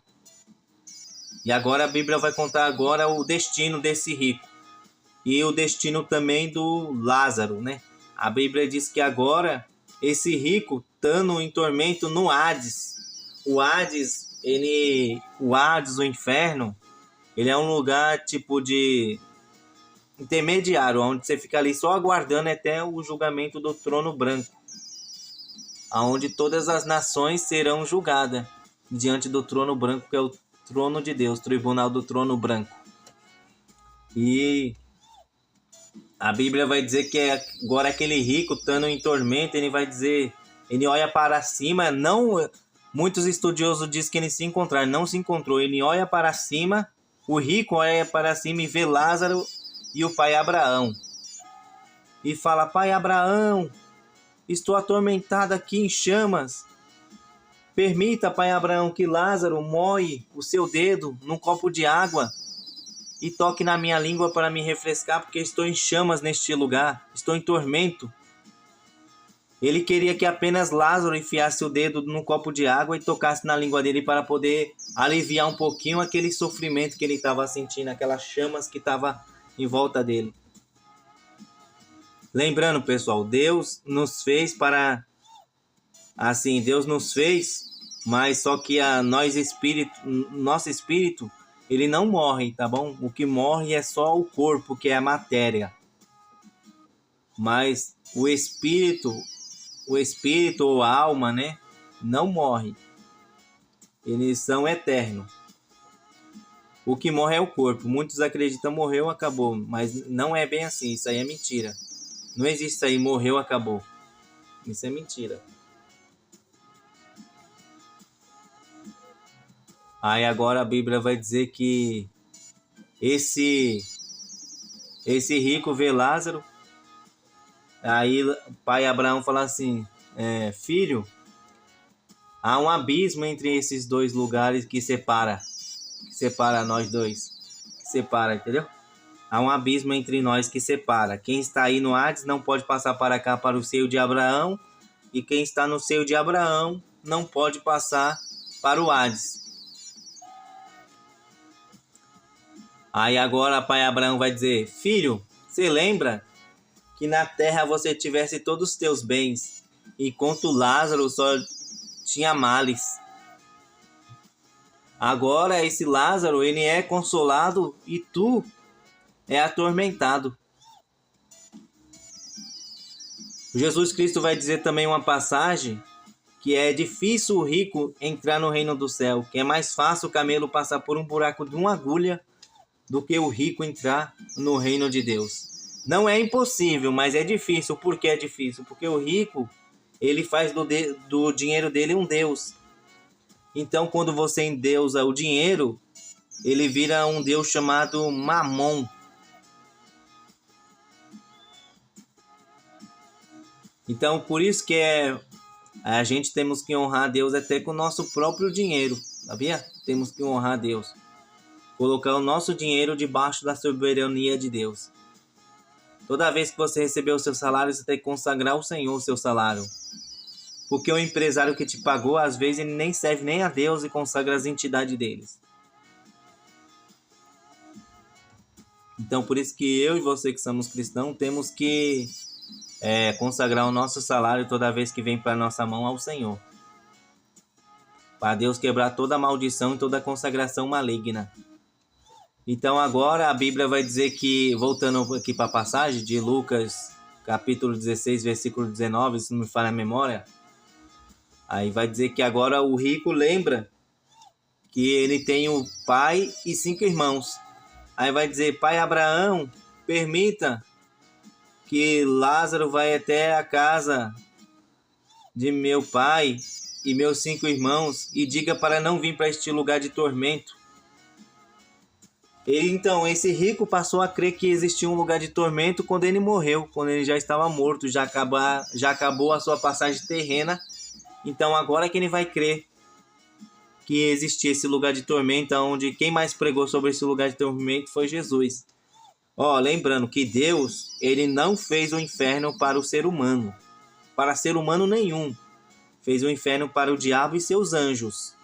S1: E agora a Bíblia vai contar agora o destino desse rico. E o destino também do Lázaro, né? A Bíblia diz que agora esse rico estando em tormento no Hades. O Hades, o inferno, ele é um lugar tipo de intermediário, onde você fica ali só aguardando até o julgamento do trono branco, aonde todas as nações serão julgadas diante do trono branco, que é o trono de Deus, tribunal do trono branco. E a Bíblia vai dizer que agora aquele rico, estando em tormento, ele vai dizer, ele olha para cima, não, muitos estudiosos dizem que ele se encontrou, não se encontrou, ele olha para cima, o rico olha para cima e vê Lázaro e o pai Abraão. E fala, pai Abraão, estou atormentado aqui em chamas. Permita, pai Abraão, que Lázaro moe o seu dedo num copo de água e toque na minha língua para me refrescar, porque estou em chamas neste lugar, estou em tormento. Ele queria que apenas Lázaro enfiasse o dedo num copo de água e tocasse na língua dele para poder aliviar um pouquinho aquele sofrimento que ele estava sentindo, aquelas chamas que estavam em volta dele. Lembrando, pessoal, Deus nos fez para... Assim, Deus nos fez, mas só que nosso espírito, ele não morre, tá bom? O que morre é só o corpo, que é a matéria. Mas o espírito ou a alma, né? Não morre. Eles são eternos. O que morre é o corpo. Muitos acreditam morreu, acabou. Mas não é bem assim. Isso aí é mentira. Não existe isso aí, morreu, acabou. Isso é mentira. Aí agora a Bíblia vai dizer que esse rico vê Lázaro. Aí o pai Abraão fala assim, filho, há um abismo entre esses dois lugares que separa nós dois. Separa, entendeu? Há um abismo entre nós que separa. Quem está aí no Hades não pode passar para cá, para o seio de Abraão. E quem está no seio de Abraão não pode passar para o Hades. Aí agora pai Abraão vai dizer, filho, você lembra que na terra você tivesse todos os teus bens, enquanto Lázaro só tinha males. Agora esse Lázaro, ele é consolado e tu é atormentado. Jesus Cristo vai dizer também uma passagem que é difícil o rico entrar no reino do céu, que é mais fácil o camelo passar por um buraco de uma agulha do que o rico entrar no reino de Deus. Não é impossível, mas é difícil. Por que é difícil? Porque o rico, ele faz do dinheiro dele um Deus. Então, quando você endeusa o dinheiro, ele vira um Deus chamado Mamon. Então, por isso que a gente temos que honrar Deus até com o nosso próprio dinheiro, sabia? Temos que honrar Deus. Colocar o nosso dinheiro debaixo da soberania de Deus. Toda vez que você receber o seu salário, você tem que consagrar ao Senhor o seu salário. Porque o empresário que te pagou, às vezes, ele nem serve nem a Deus e consagra as entidades deles. Então, por isso que eu e você que somos cristãos, temos que consagrar o nosso salário toda vez que vem para a nossa mão ao Senhor. Para Deus quebrar toda a maldição e toda a consagração maligna. Então agora a Bíblia vai dizer que, voltando aqui para a passagem de Lucas, capítulo 16, versículo 19, se não me falha a memória, aí vai dizer que agora o rico lembra que ele tem o pai e 5 irmãos. Aí vai dizer: Pai Abraão, permita que Lázaro vá até a casa de meu pai e meus 5 irmãos e diga para não vir para este lugar de tormento. Então, esse rico passou a crer que existia um lugar de tormento quando ele morreu, quando ele já estava morto, já acabou a sua passagem terrena. Então, agora que ele vai crer que existia esse lugar de tormento, onde quem mais pregou sobre esse lugar de tormento foi Jesus. Lembrando que Deus, ele não fez o inferno para o ser humano, para ser humano nenhum. Fez o inferno para o diabo e seus anjos.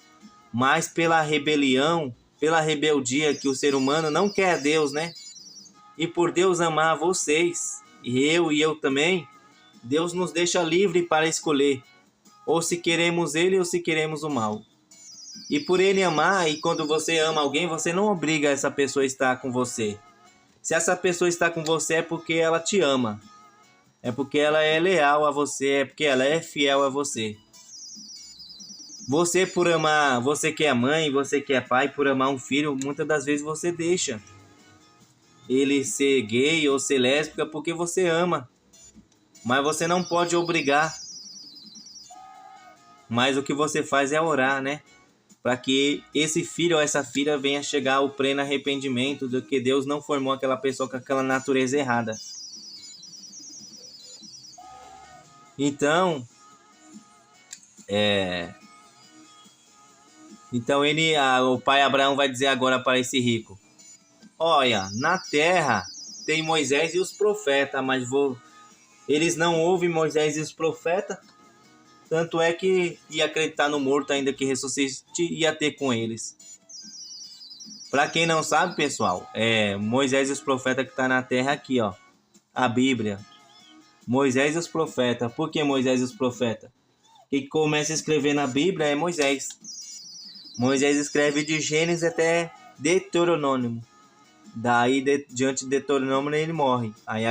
S1: Mas pela rebelião, pela rebeldia que o ser humano não quer a Deus, né? E por Deus amar vocês, e eu também, Deus nos deixa livre para escolher, ou se queremos ele ou se queremos o mal. E por ele amar, e quando você ama alguém, você não obriga essa pessoa a estar com você. Se essa pessoa está com você é porque ela te ama. É porque ela é leal a você, é porque ela é fiel a você. Você por amar, você que é mãe, você que é pai, por amar um filho, muitas das vezes você deixa ele ser gay ou ser lésbica porque você ama. Mas você não pode obrigar. Mas o que você faz é orar, né? Para que esse filho ou essa filha venha chegar ao pleno arrependimento de que Deus não formou aquela pessoa com aquela natureza errada. Então, o pai Abraão vai dizer agora para esse rico: olha, na terra tem Moisés e os profetas, mas eles não ouvem Moisés e os profetas. Tanto é que ia acreditar no morto ainda que ressuscite, ia ter com eles. Para quem não sabe, pessoal, Moisés e os profetas que está na terra aqui, ó. A Bíblia. Moisés e os profetas. Por que Moisés e os profetas? Quem começa a escrever na Bíblia é Moisés. Moisés escreve de Gênesis até Deuteronômio. Daí, diante de Deuteronômio, ele morre. Aí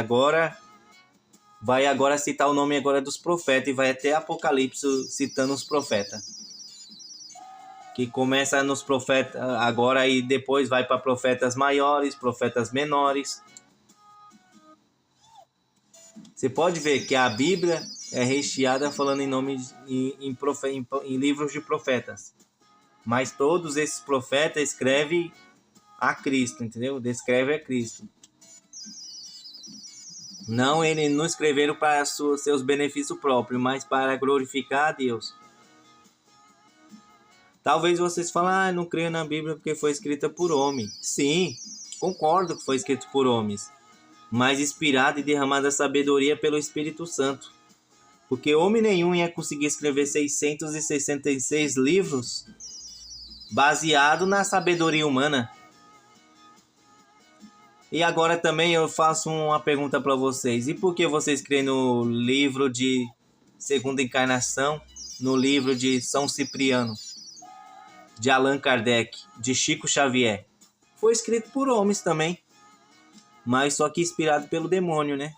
S1: vai citar o nome agora dos profetas e vai até Apocalipse citando os profetas. Que começa nos profetas agora e depois vai para profetas maiores, profetas menores. Você pode ver que a Bíblia é recheada falando em nome em livros de profetas. Mas todos esses profetas escrevem a Cristo, entendeu? Descreve a Cristo. Não, eles não escreveram para seus benefícios próprios, mas para glorificar a Deus. Talvez vocês falem, não creio na Bíblia porque foi escrita por homem. Sim, concordo que foi escrito por homens, mas inspirado e derramada sabedoria pelo Espírito Santo. Porque homem nenhum ia conseguir escrever 666 livros baseado na sabedoria humana. E agora também eu faço uma pergunta para vocês. E por que vocês creem no livro de Segunda Encarnação, no livro de São Cipriano, de Allan Kardec, de Chico Xavier? Foi escrito por homens também, mas só que inspirado pelo demônio, né?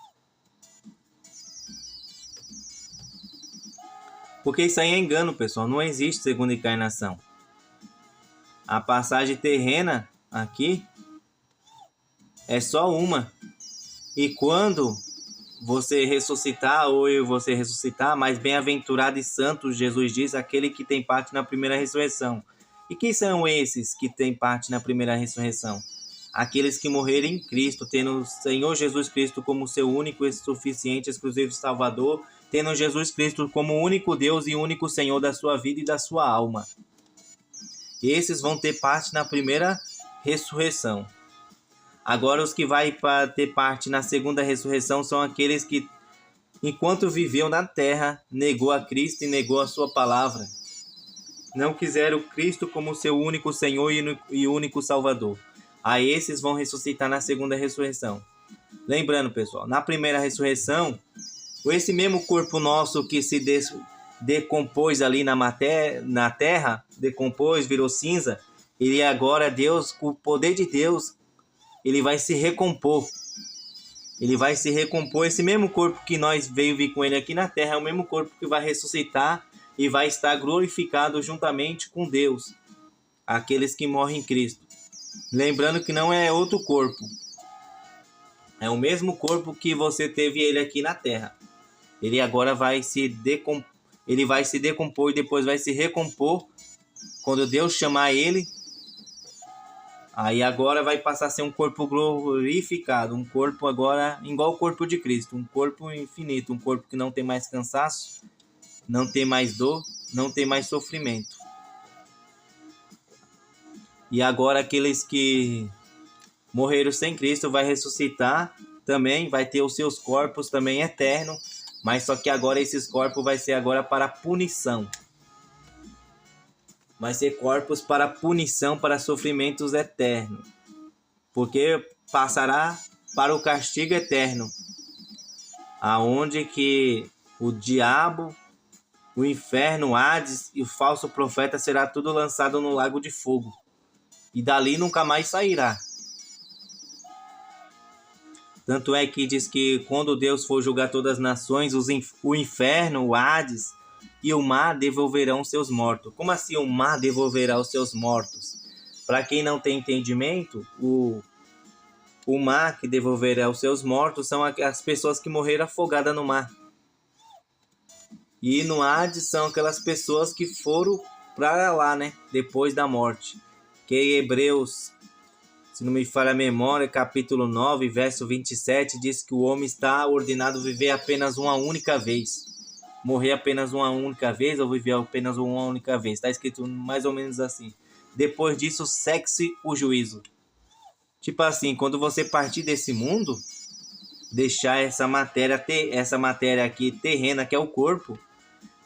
S1: Porque isso aí é engano, pessoal. Não existe segunda encarnação. A passagem terrena aqui é só uma. E quando você ressuscitar, ou eu você ressuscitar, mais bem-aventurado e santo, Jesus diz, aquele que tem parte na primeira ressurreição. E quem são esses que têm parte na primeira ressurreição? Aqueles que morreram em Cristo, tendo o Senhor Jesus Cristo como seu único e suficiente, exclusivo Salvador, tendo Jesus Cristo como único Deus e único Senhor da sua vida e da sua alma. Esses vão ter parte na primeira ressurreição. Agora, os que vai ter parte na segunda ressurreição são aqueles que, enquanto viveu na terra, negou a Cristo e negou a sua palavra. Não quiseram Cristo como seu único Senhor e único Salvador. A esses vão ressuscitar na segunda ressurreição. Lembrando, pessoal, na primeira ressurreição, esse mesmo corpo nosso que se decompôs ali na terra, decompôs, virou cinza, ele agora, Deus, com o poder de Deus, ele vai se recompor. Ele vai se recompor. Esse mesmo corpo que nós veio vir com ele aqui na terra é o mesmo corpo que vai ressuscitar e vai estar glorificado juntamente com Deus, aqueles que morrem em Cristo. Lembrando que não é outro corpo. É o mesmo corpo que você teve ele aqui na Terra. Ele agora vai se decompor e depois vai se recompor quando Deus chamar ele. Aí agora vai passar a ser um corpo glorificado, um corpo agora igual ao corpo de Cristo, um corpo infinito, um corpo que não tem mais cansaço, não tem mais dor, não tem mais sofrimento. E agora aqueles que morreram sem Cristo vai ressuscitar também, vai ter os seus corpos também eternos, mas só que agora esses corpos vai ser agora para punição. Vai ser corpos para punição, para sofrimentos eternos, porque passará para o castigo eterno, aonde que o diabo, o inferno, o Hades e o falso profeta será tudo lançado no lago de fogo, e dali nunca mais sairá. Tanto é que diz que quando Deus for julgar todas as nações, o inferno, o Hades e o mar devolverão seus mortos. Como assim o mar devolverá os seus mortos? Para quem não tem entendimento, o mar que devolverá os seus mortos são as pessoas que morreram afogadas no mar. E no Hades são aquelas pessoas que foram para lá, né? Depois da morte. Que em Hebreus, se não me falha a memória, capítulo 9, verso 27, diz que o homem está ordenado a viver apenas uma única vez. Morrer apenas uma única vez ou viver apenas uma única vez. Está escrito mais ou menos assim. Depois disso, segue-se o juízo. Tipo assim, quando você partir desse mundo, deixar essa matéria aqui terrena, que é o corpo,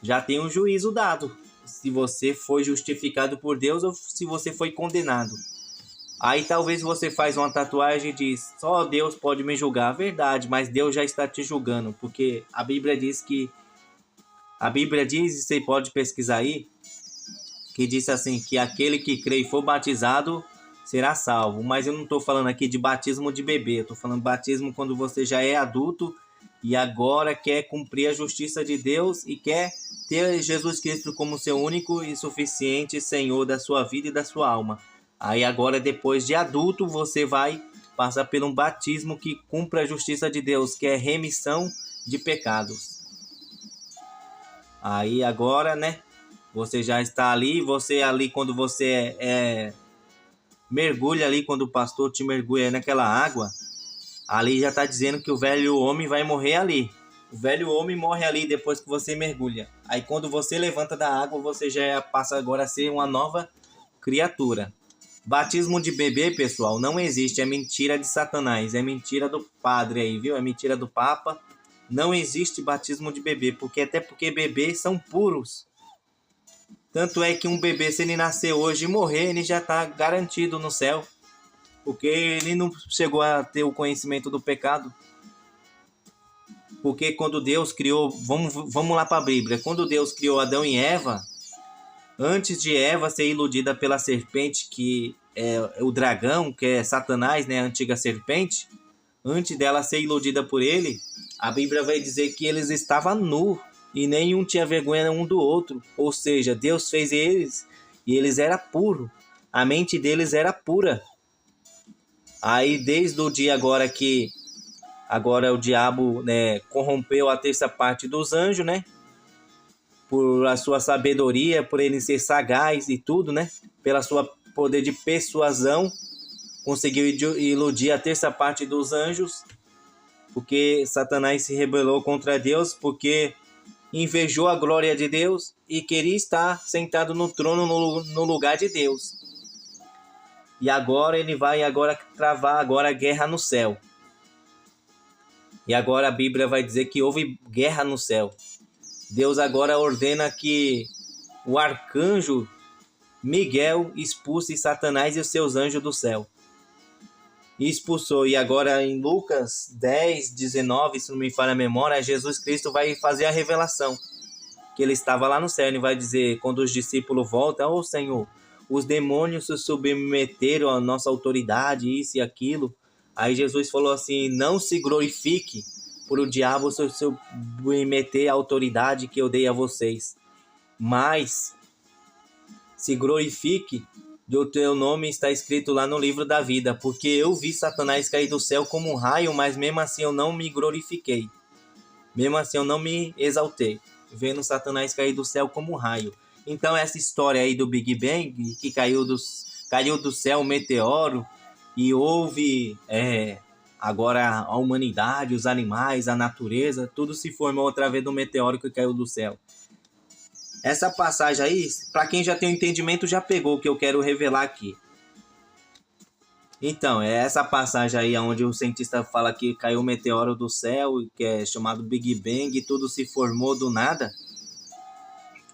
S1: já tem um juízo dado. Se você foi justificado por Deus ou se você foi condenado. Aí talvez você faz uma tatuagem e diz, só Deus pode me julgar. Verdade, mas Deus já está te julgando, porque a Bíblia diz, e você pode pesquisar aí, que diz assim, que aquele que crê e for batizado será salvo. Mas eu não estou falando aqui de batismo de bebê, eu estou falando batismo quando você já é adulto e agora quer cumprir a justiça de Deus e quer ter Jesus Cristo como seu único e suficiente Senhor da sua vida e da sua alma. Aí agora, depois de adulto, você vai passar por um batismo que cumpre a justiça de Deus, que é remissão de pecados. Aí agora, né? Você já está ali, você ali quando você mergulha ali, quando o pastor te mergulha naquela água, ali já está dizendo que o velho homem vai morrer ali. O velho homem morre ali depois que você mergulha. Aí quando você levanta da água, você já passa agora a ser uma nova criatura. Batismo de bebê, pessoal, não existe. É mentira de Satanás. É mentira do padre aí, viu? É mentira do Papa. Não existe batismo de bebê. Até porque bebês são puros. Tanto é que um bebê, se ele nascer hoje e morrer, ele já está garantido no céu. Porque ele não chegou a ter o conhecimento do pecado. Porque quando Deus criou... Vamos lá para a Bíblia. Quando Deus criou Adão e Eva... Antes de Eva ser iludida pela serpente, que é o dragão, que é Satanás, né, a antiga serpente, antes dela ser iludida por ele, a Bíblia vai dizer que eles estavam nus e nenhum tinha vergonha um do outro. Ou seja, Deus fez eles e eles eram puros. A mente deles era pura. Aí desde o dia agora que o diabo, né, corrompeu a terça parte dos anjos, né? Por a sua sabedoria, por ele ser sagaz e tudo, né? Pela sua poder de persuasão, conseguiu iludir a terça parte dos anjos, porque Satanás se rebelou contra Deus, porque invejou a glória de Deus e queria estar sentado no trono no lugar de Deus. E agora ele vai travar agora a guerra no céu. E agora a Bíblia vai dizer que houve guerra no céu. Deus agora ordena que o arcanjo Miguel expulse Satanás e os seus anjos do céu. E expulsou. E agora em Lucas 10, 19, se não me falha a memória, Jesus Cristo vai fazer a revelação. Que ele estava lá no céu. Ele vai dizer, quando os discípulos voltam, ô Senhor, os demônios se submeteram à nossa autoridade, isso e aquilo. Aí Jesus falou assim, não se glorifique por o diabo submeter a autoridade que eu dei a vocês. Mas se glorifique o teu nome está escrito lá no livro da vida, porque eu vi Satanás cair do céu como um raio, mas mesmo assim eu não me glorifiquei. Mesmo assim eu não me exaltei, vendo Satanás cair do céu como um raio. Então essa história aí do Big Bang, que caiu do céu um meteoro, e houve agora a humanidade, os animais, a natureza, tudo se formou através do meteoro que caiu do céu. Essa passagem aí, para quem já tem um entendimento, já pegou o que eu quero revelar aqui. Então, é essa passagem aí onde o cientista fala que caiu um meteoro do céu, que é chamado Big Bang, e tudo se formou do nada.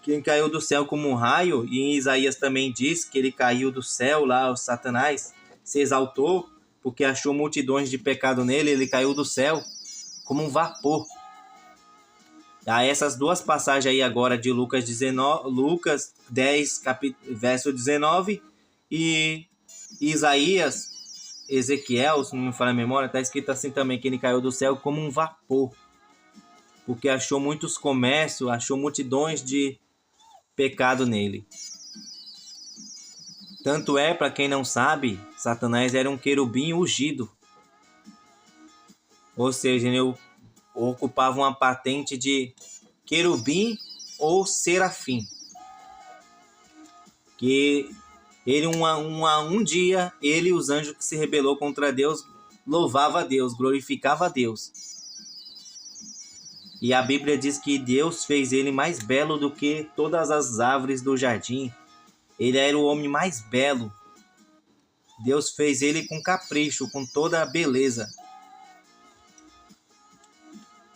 S1: Quem caiu do céu como um raio, e em Isaías também diz que ele caiu do céu lá, o Satanás se exaltou, porque achou multidões de pecado nele, ele caiu do céu como um vapor. Essas duas passagens aí agora de Lucas 10, verso 19, e Isaías, Ezequiel, se não me falha a memória, está escrito assim também, que ele caiu do céu como um vapor, porque achou muitos comércios, achou multidões de pecado nele. Tanto é, para quem não sabe, Satanás era um querubim ungido, ou seja, ele ocupava uma patente de querubim ou serafim, que ele um dia, ele e os anjos que se rebelou contra Deus, louvava a Deus, glorificava a Deus. E a Bíblia diz que Deus fez ele mais belo do que todas as árvores do jardim. Ele era o homem mais belo. Deus fez ele com capricho, com toda a beleza.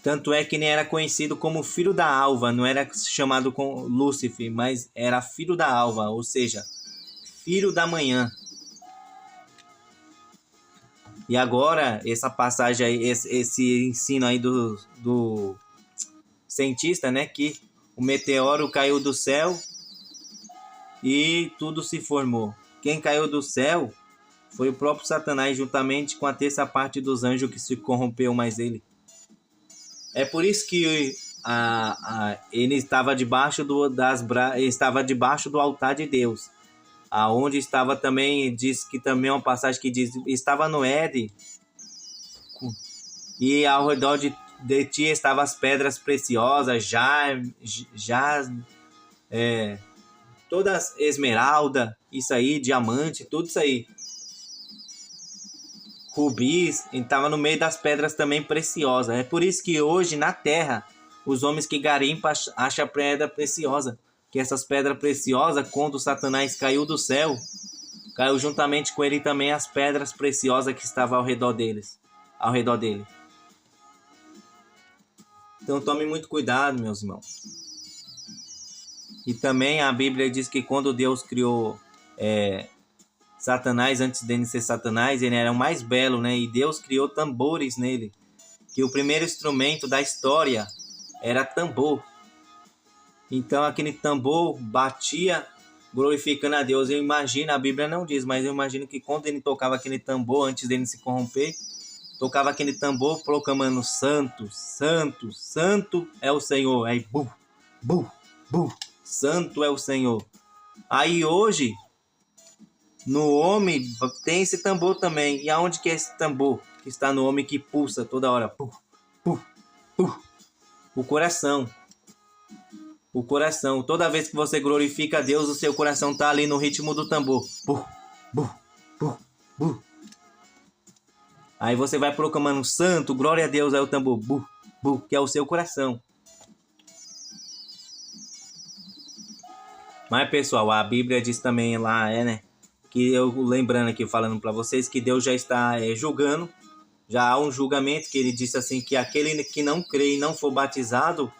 S1: Tanto é que nem era conhecido como filho da alva, não era chamado com Lúcifer, mas era filho da alva, ou seja, filho da manhã. E agora, essa passagem aí, esse ensino aí do cientista, né, que o meteoro caiu do céu e tudo se formou. Quem caiu do céu foi o próprio Satanás, juntamente com a terça parte dos anjos que se corrompeu mais ele. É por isso que ele estava debaixo estava debaixo do altar de Deus, aonde estava também, diz que também é uma passagem que diz, estava no Éden, e ao redor de ti estavam as pedras preciosas, todas esmeralda, isso aí, diamante, tudo isso aí. Rubis, estava no meio das pedras também preciosas. É por isso que hoje na terra, os homens que garimpam acham pedra preciosa. Que essas pedras preciosas, quando Satanás caiu do céu, caiu juntamente com ele também as pedras preciosas que estavam ao redor dele. Então tome muito cuidado, meus irmãos. E também a Bíblia diz que quando Deus criou Satanás, antes dele ser Satanás, ele era o mais belo, né? E Deus criou tambores nele. Que o primeiro instrumento da história era tambor. Então aquele tambor batia glorificando a Deus. Eu imagino, a Bíblia não diz, mas eu imagino que quando ele tocava aquele tambor, antes dele se corromper, tocava aquele tambor proclamando santo, santo, santo é o Senhor. Aí, santo é o Senhor. Aí hoje, no homem tem esse tambor também. E aonde que é esse tambor? Que está no homem que pulsa toda hora. O coração. O coração. Toda vez que você glorifica a Deus, o seu coração está ali no ritmo do tambor. Aí você vai proclamando santo, glória a Deus, é o tambor. Que é o seu coração. Mas pessoal, a Bíblia diz também lá, né? Que eu lembrando aqui, falando para vocês, que Deus já está julgando. Já há um julgamento que ele disse assim, que aquele que não crê e não for batizado,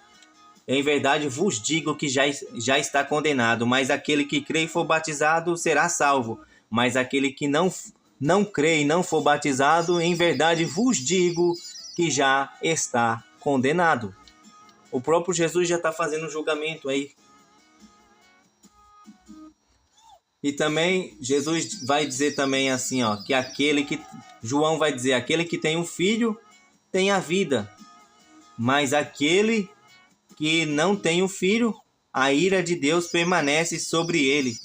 S1: em verdade vos digo que já está condenado. Mas aquele que crê e for batizado será salvo. Mas aquele que não crê e não for batizado, em verdade vos digo que já está condenado. O próprio Jesus já está fazendo um julgamento aí. E também Jesus vai dizer também assim, ó, que João vai dizer, aquele que tem um filho tem a vida, mas aquele que não tem um filho, a ira de Deus permanece sobre ele.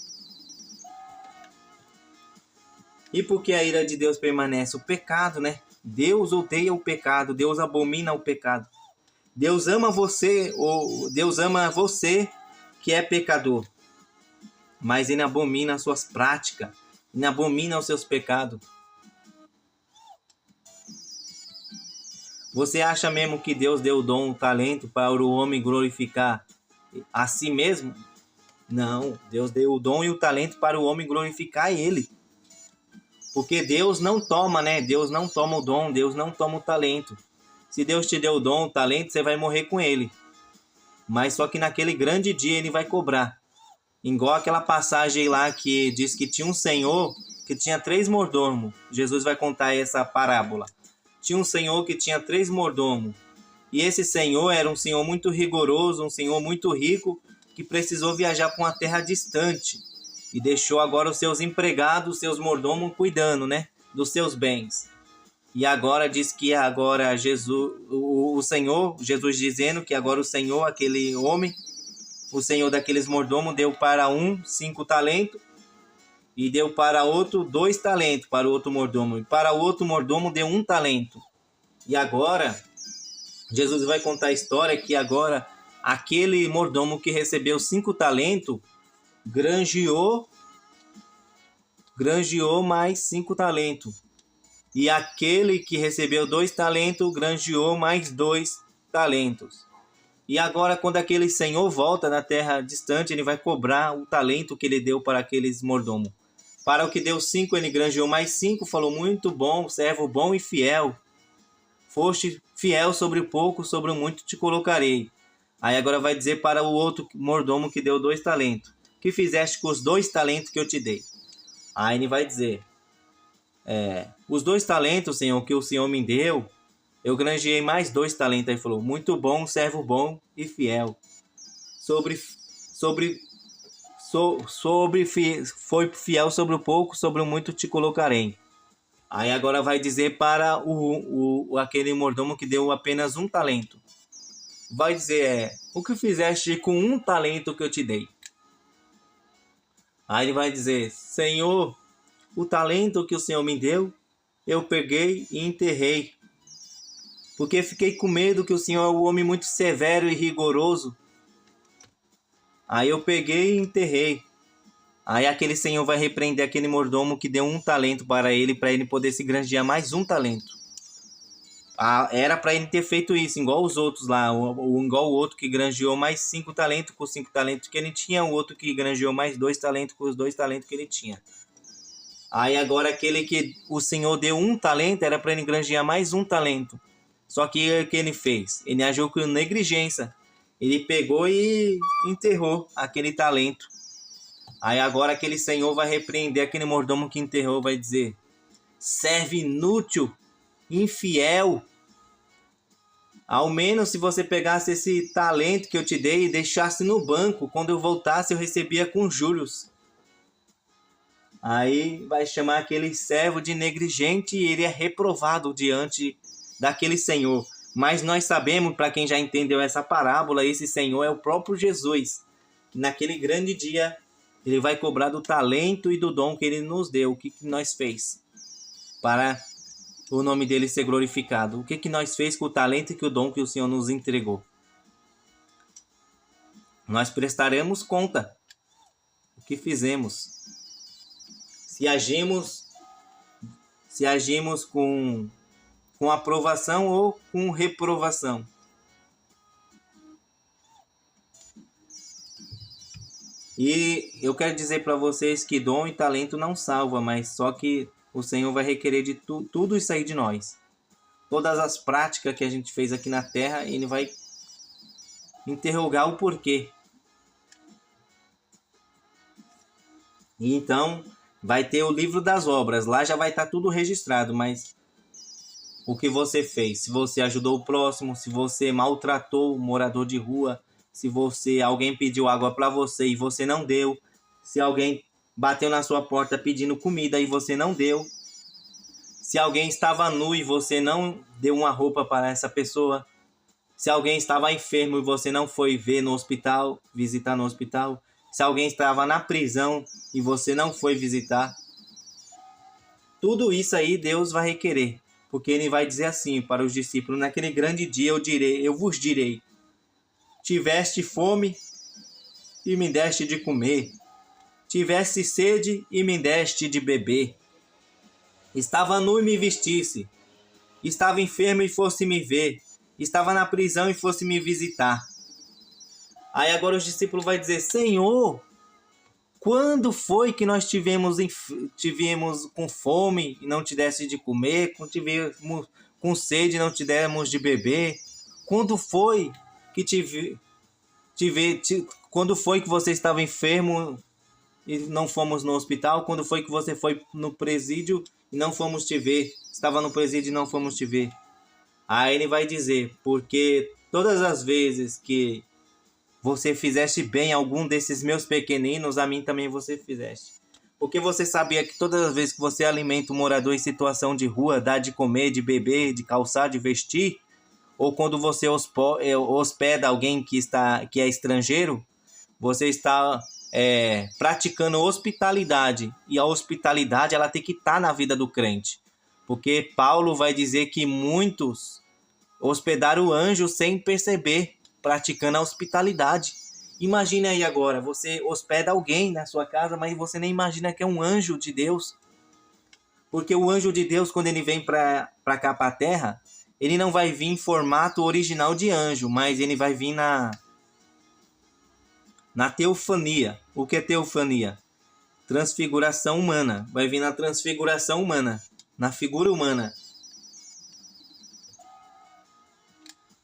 S1: E por que a ira de Deus permanece? O pecado, né? Deus odeia o pecado, Deus abomina o pecado. Deus ama você, ou Deus ama você que é pecador, mas ele abomina as suas práticas, ele abomina os seus pecados. Você acha mesmo que Deus deu o dom, o talento para o homem glorificar a si mesmo? Não, Deus deu o dom e o talento para o homem glorificar ele. Porque Deus não toma, né? Deus não toma o dom, Deus não toma o talento. Se Deus te deu o dom, o talento, você vai morrer com ele. Mas só que naquele grande dia ele vai cobrar. Igual aquela passagem lá que diz que tinha um senhor que tinha 3 mordomos. Jesus vai contar essa parábola. Tinha um senhor que tinha 3 mordomos. E esse senhor era um senhor muito rigoroso, um senhor muito rico, que precisou viajar para uma terra distante. E deixou agora os seus empregados, seus mordomos, cuidando, né, dos seus bens. E agora diz que agora Jesus, o Senhor, Jesus dizendo que agora o Senhor, aquele homem, o Senhor daqueles mordomos, deu para um 5 talentos e deu para outro 2 talentos para o outro mordomo. E para o outro mordomo deu 1 talento. E agora, Jesus vai contar a história que agora aquele mordomo que recebeu 5 talentos granjeou mais 5 talentos. E aquele que recebeu 2 talentos granjeou mais 2 talentos. E agora, quando aquele senhor volta na terra distante, ele vai cobrar o talento que ele deu para aqueles mordomos. Para o que deu 5, ele granjeou mais 5, falou: muito bom, servo bom e fiel. Foste fiel sobre o pouco, sobre o muito te colocarei. Aí agora vai dizer para o outro mordomo que deu 2 talentos: que fizeste com os 2 talentos que eu te dei? Aí ele vai dizer: os 2 talentos, Senhor, que o Senhor me deu, eu granjeei mais 2 talentos. Aí falou: muito bom, servo bom e fiel. Foi fiel sobre o pouco, sobre o muito te colocarei. Aí agora vai dizer para aquele mordomo que deu apenas 1 talento. Vai dizer: o que fizeste com 1 talento que eu te dei? Aí ele vai dizer: Senhor, o talento que o Senhor me deu, eu peguei e enterrei. Porque fiquei com medo que o Senhor é um homem muito severo e rigoroso. Aí eu peguei e enterrei. Aí aquele senhor vai repreender aquele mordomo que deu 1 talento para ele poder se granjear mais 1 talento. Era para ele ter feito isso, igual os outros lá, igual o outro que granjeou mais 5 talentos com os 5 talentos que ele tinha, o outro que granjeou mais 2 talentos com os 2 talentos que ele tinha. Aí agora aquele que o Senhor deu 1 talento, era para ele granjear mais 1 talento. Só que o que ele fez? Ele agiu com negligência. Ele pegou e enterrou aquele talento. Aí agora aquele senhor vai repreender aquele mordomo que enterrou, vai dizer: serve inútil, infiel. Ao menos se você pegasse esse talento que eu te dei e deixasse no banco, quando eu voltasse eu recebia com juros. Aí vai chamar aquele servo de negligente e ele é reprovado diante daquele senhor. Mas nós sabemos, para quem já entendeu essa parábola, esse senhor é o próprio Jesus. Naquele grande dia, ele vai cobrar do talento e do dom que ele nos deu. O que nós fez para o nome dele ser glorificado? O que nós fez com o talento e com o dom que o Senhor nos entregou? Nós prestaremos conta do que fizemos. Se agimos com aprovação ou com reprovação. E eu quero dizer para vocês que dom e talento não salva, mas só que o Senhor vai requerer de tudo isso aí de nós. Todas as práticas que a gente fez aqui na terra, ele vai interrogar o porquê. E então vai ter o livro das obras, lá já vai estar tudo registrado, mas o que você fez? Se você ajudou o próximo, se você maltratou o morador de rua, se alguém pediu água para você e você não deu, se alguém bateu na sua porta pedindo comida e você não deu, se alguém estava nu e você não deu uma roupa para essa pessoa, se alguém estava enfermo e você não foi visitar no hospital, se alguém estava na prisão e você não foi visitar, tudo isso aí Deus vai requerer. Porque ele vai dizer assim para os discípulos: naquele grande dia eu vos direi, tiveste fome e me deste de comer, tiveste sede e me deste de beber, estava nu e me vestisse, estava enfermo e fosse me ver, estava na prisão e fosse me visitar. Aí agora os discípulos vão dizer: Senhor, quando foi que nós tivemos com fome e não te desse de comer, quando tivemos com sede e não te demos de beber? Quando foi que quando foi que você estava enfermo e não fomos no hospital? Quando foi que você foi no presídio e não fomos te ver? Estava no presídio e não fomos te ver. Aí ele vai dizer: porque todas as vezes que você fizeste bem a algum desses meus pequeninos, a mim também você fizeste. Porque você sabia que todas as vezes que você alimenta um morador em situação de rua, dá de comer, de beber, de calçar, de vestir, ou quando você hospeda alguém que é estrangeiro, você está praticando hospitalidade. E a hospitalidade ela tem que estar na vida do crente. Porque Paulo vai dizer que muitos hospedaram o anjo sem perceber, praticando a hospitalidade. Imagine aí agora, você hospeda alguém na sua casa, mas você nem imagina que é um anjo de Deus. Porque o anjo de Deus, quando ele vem para cá, para a terra, ele não vai vir em formato original de anjo, mas ele vai vir na teofania. O que é teofania? Transfiguração humana. Vai vir na transfiguração humana, na figura humana.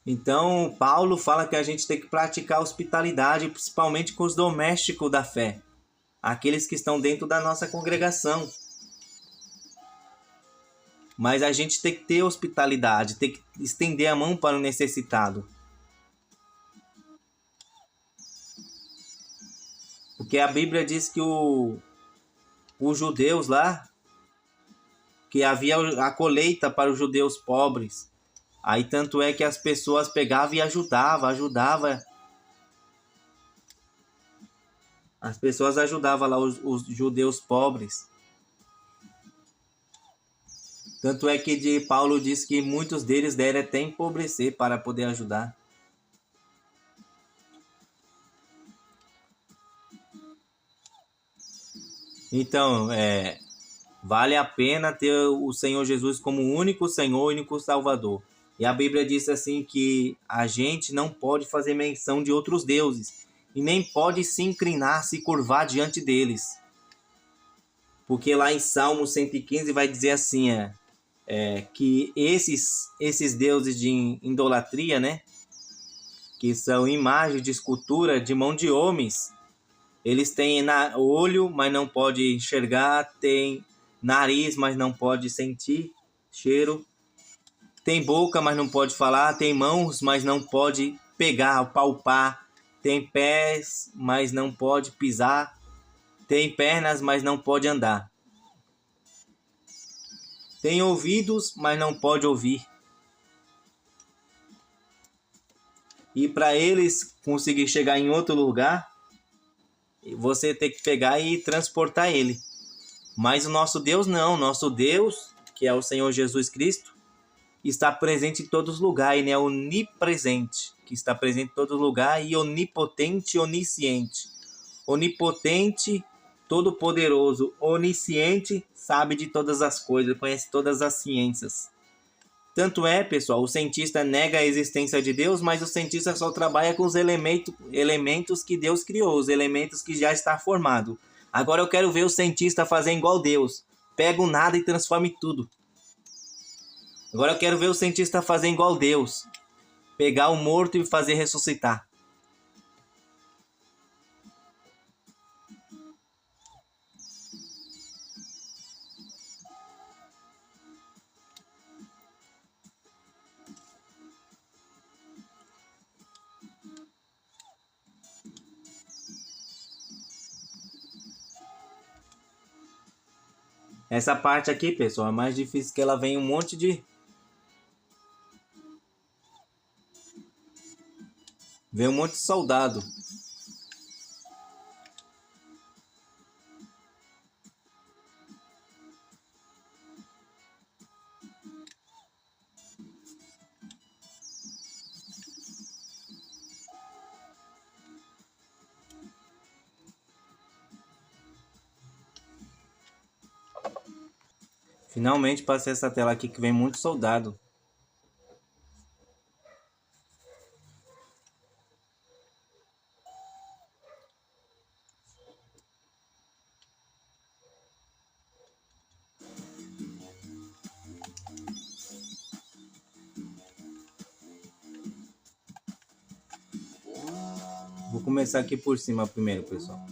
S1: Então, Paulo fala que a gente tem que praticar hospitalidade, principalmente com os domésticos da fé, aqueles que estão dentro da nossa congregação. Mas a gente tem que ter hospitalidade, tem que estender a mão para o necessitado. Porque a Bíblia diz que os judeus lá, que havia a colheita para os judeus pobres. Aí tanto é que as pessoas pegavam e ajudavam. As pessoas ajudavam lá os judeus pobres. Tanto é que Paulo diz que muitos deles devem até empobrecer para poder ajudar. Então, vale a pena ter o Senhor Jesus como único Senhor, único Salvador. E a Bíblia diz assim que a gente não pode fazer menção de outros deuses e nem pode se inclinar, se curvar diante deles. Porque lá em Salmo 115 vai dizer assim, que esses deuses de idolatria, né, que são imagens de escultura de mão de homens, eles têm olho, mas não pode enxergar, tem nariz, mas não pode sentir cheiro, tem boca, mas não pode falar, tem mãos, mas não pode pegar, palpar, tem pés, mas não pode pisar, tem pernas, mas não pode andar, tem ouvidos, mas não pode ouvir. E para eles conseguir chegar em outro lugar, você tem que pegar e transportar ele. Mas o nosso Deus não. Nosso Deus, que é o Senhor Jesus Cristo, está presente em todos os lugares. Ele é onipresente, que está presente em todos os lugares, e onipotente e onisciente. Onipotente, todo-poderoso, onisciente, sabe de todas as coisas, conhece todas as ciências. Tanto é, pessoal, o cientista nega a existência de Deus, mas o cientista só trabalha com os elementos que Deus criou, os elementos que já está formado. Agora eu quero ver o cientista fazer igual Deus. Pega o nada e transforma em tudo. Agora eu quero ver o cientista fazer igual Deus. Pegar o morto e fazer ressuscitar. Essa parte aqui, pessoal, é mais difícil, que ela vem um monte de... Vem um monte de soldado. Finalmente passei essa tela aqui que vem muito soldado. Vou começar aqui por cima primeiro, pessoal.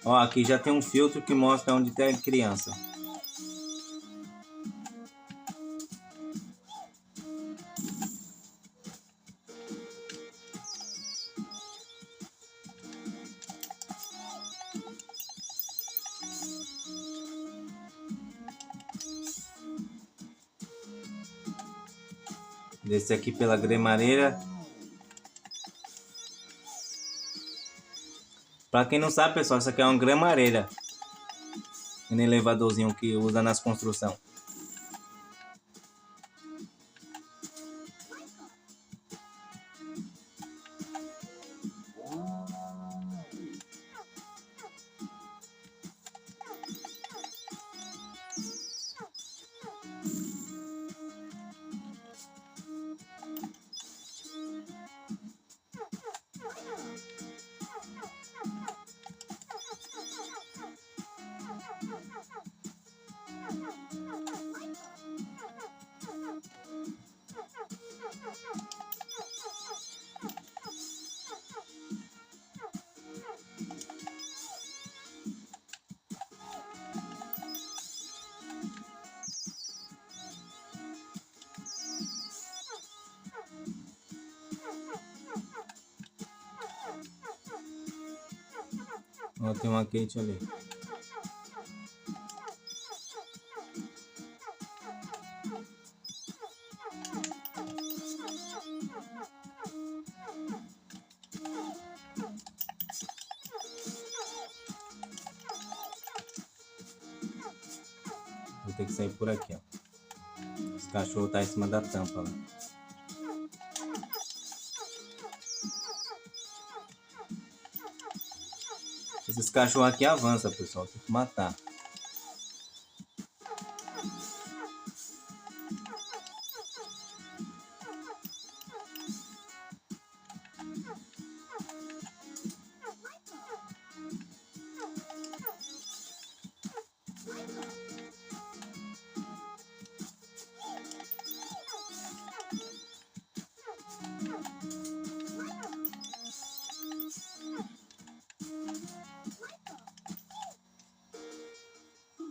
S1: Ó, aqui já tem um filtro que mostra onde tem a criança. Descer aqui pela gremareira. Pra quem não sabe, pessoal, isso aqui é uma gramareira. Um elevadorzinho que usa nas construções. Ó, tem uma Kate ali. Vou ter que sair por aqui, ó. Esse cachorro tá em cima da tampa lá. Esses cachorros aqui avançam, pessoal. Tem que matar.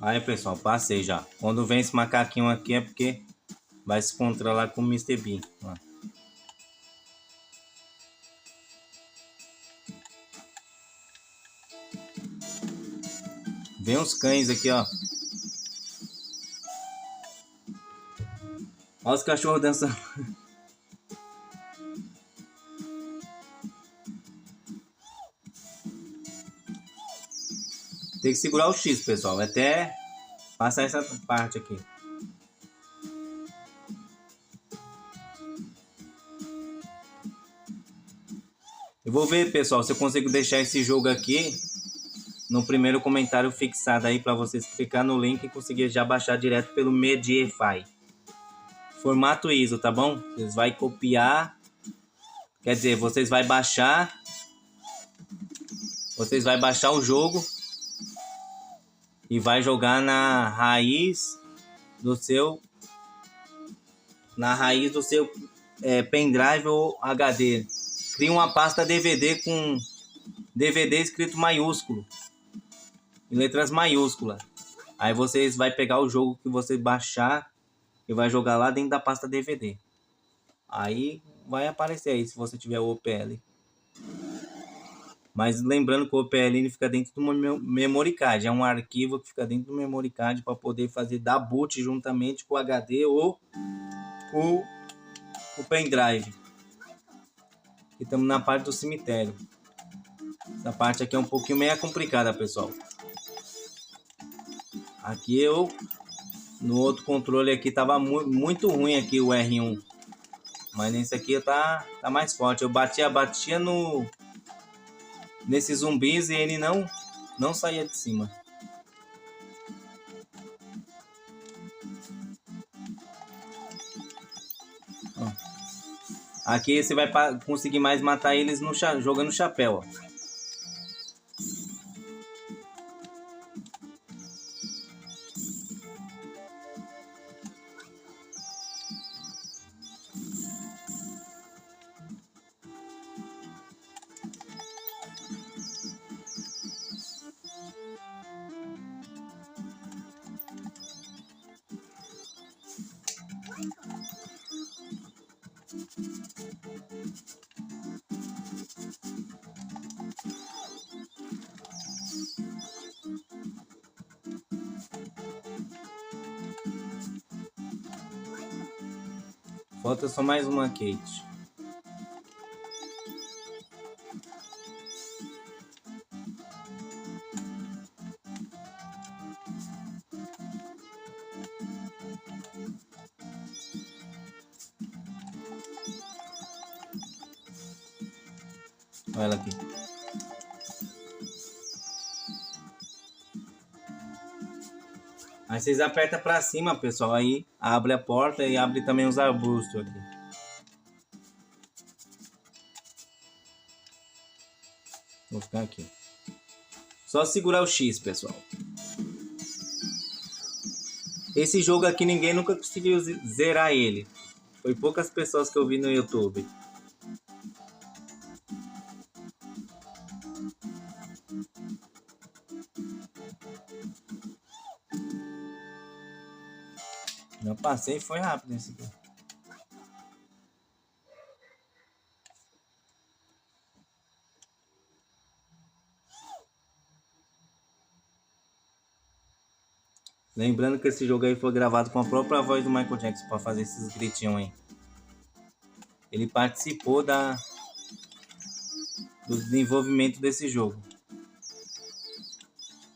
S1: Aí, pessoal, passei já. Quando vem esse macaquinho aqui é porque vai se controlar com o Mr. Bean. Ó. Vem uns cães aqui, ó. Olha os cachorros dançando. Tem que segurar o X, pessoal, até passar essa parte aqui. Eu vou ver, pessoal, se eu consigo deixar esse jogo aqui no primeiro comentário fixado aí para vocês clicar no link e conseguir já baixar direto pelo Mediafire. Formato ISO, tá bom? Vocês vai copiar, quer dizer, vocês vai baixar o jogo e vai jogar na raiz do seu pendrive ou HD. Cria uma pasta DVD com DVD escrito maiúsculo, em letras maiúsculas. Aí vocês vai pegar o jogo que você baixar e vai jogar lá dentro da pasta DVD. Aí vai aparecer aí se você tiver o OPL. Mas lembrando que o OPL fica dentro do memory card. É um arquivo que fica dentro do memory card para poder fazer da boot juntamente com o HD ou o pendrive. E estamos na parte do cemitério. Essa parte aqui é um pouquinho meio complicada, pessoal. Aqui no outro controle aqui tava muito ruim aqui o R1. Mas nesse aqui tá mais forte. Eu batia nesses zumbis e ele não saía de cima. Ó. Aqui você vai conseguir mais matar eles jogando chapéu, ó. Falta só mais uma Kate. Olha ela aqui. Aí vocês apertam pra cima, pessoal. Aí abre a porta e abre também os arbustos aqui. Vou ficar aqui. Só segurar o X, pessoal. Esse jogo aqui ninguém nunca conseguiu zerar ele. Foi poucas pessoas que eu vi no YouTube. Já passei e foi rápido esse aqui. Lembrando que esse jogo aí foi gravado com a própria voz do Michael Jackson para fazer esses gritinhos aí. Ele participou do desenvolvimento desse jogo.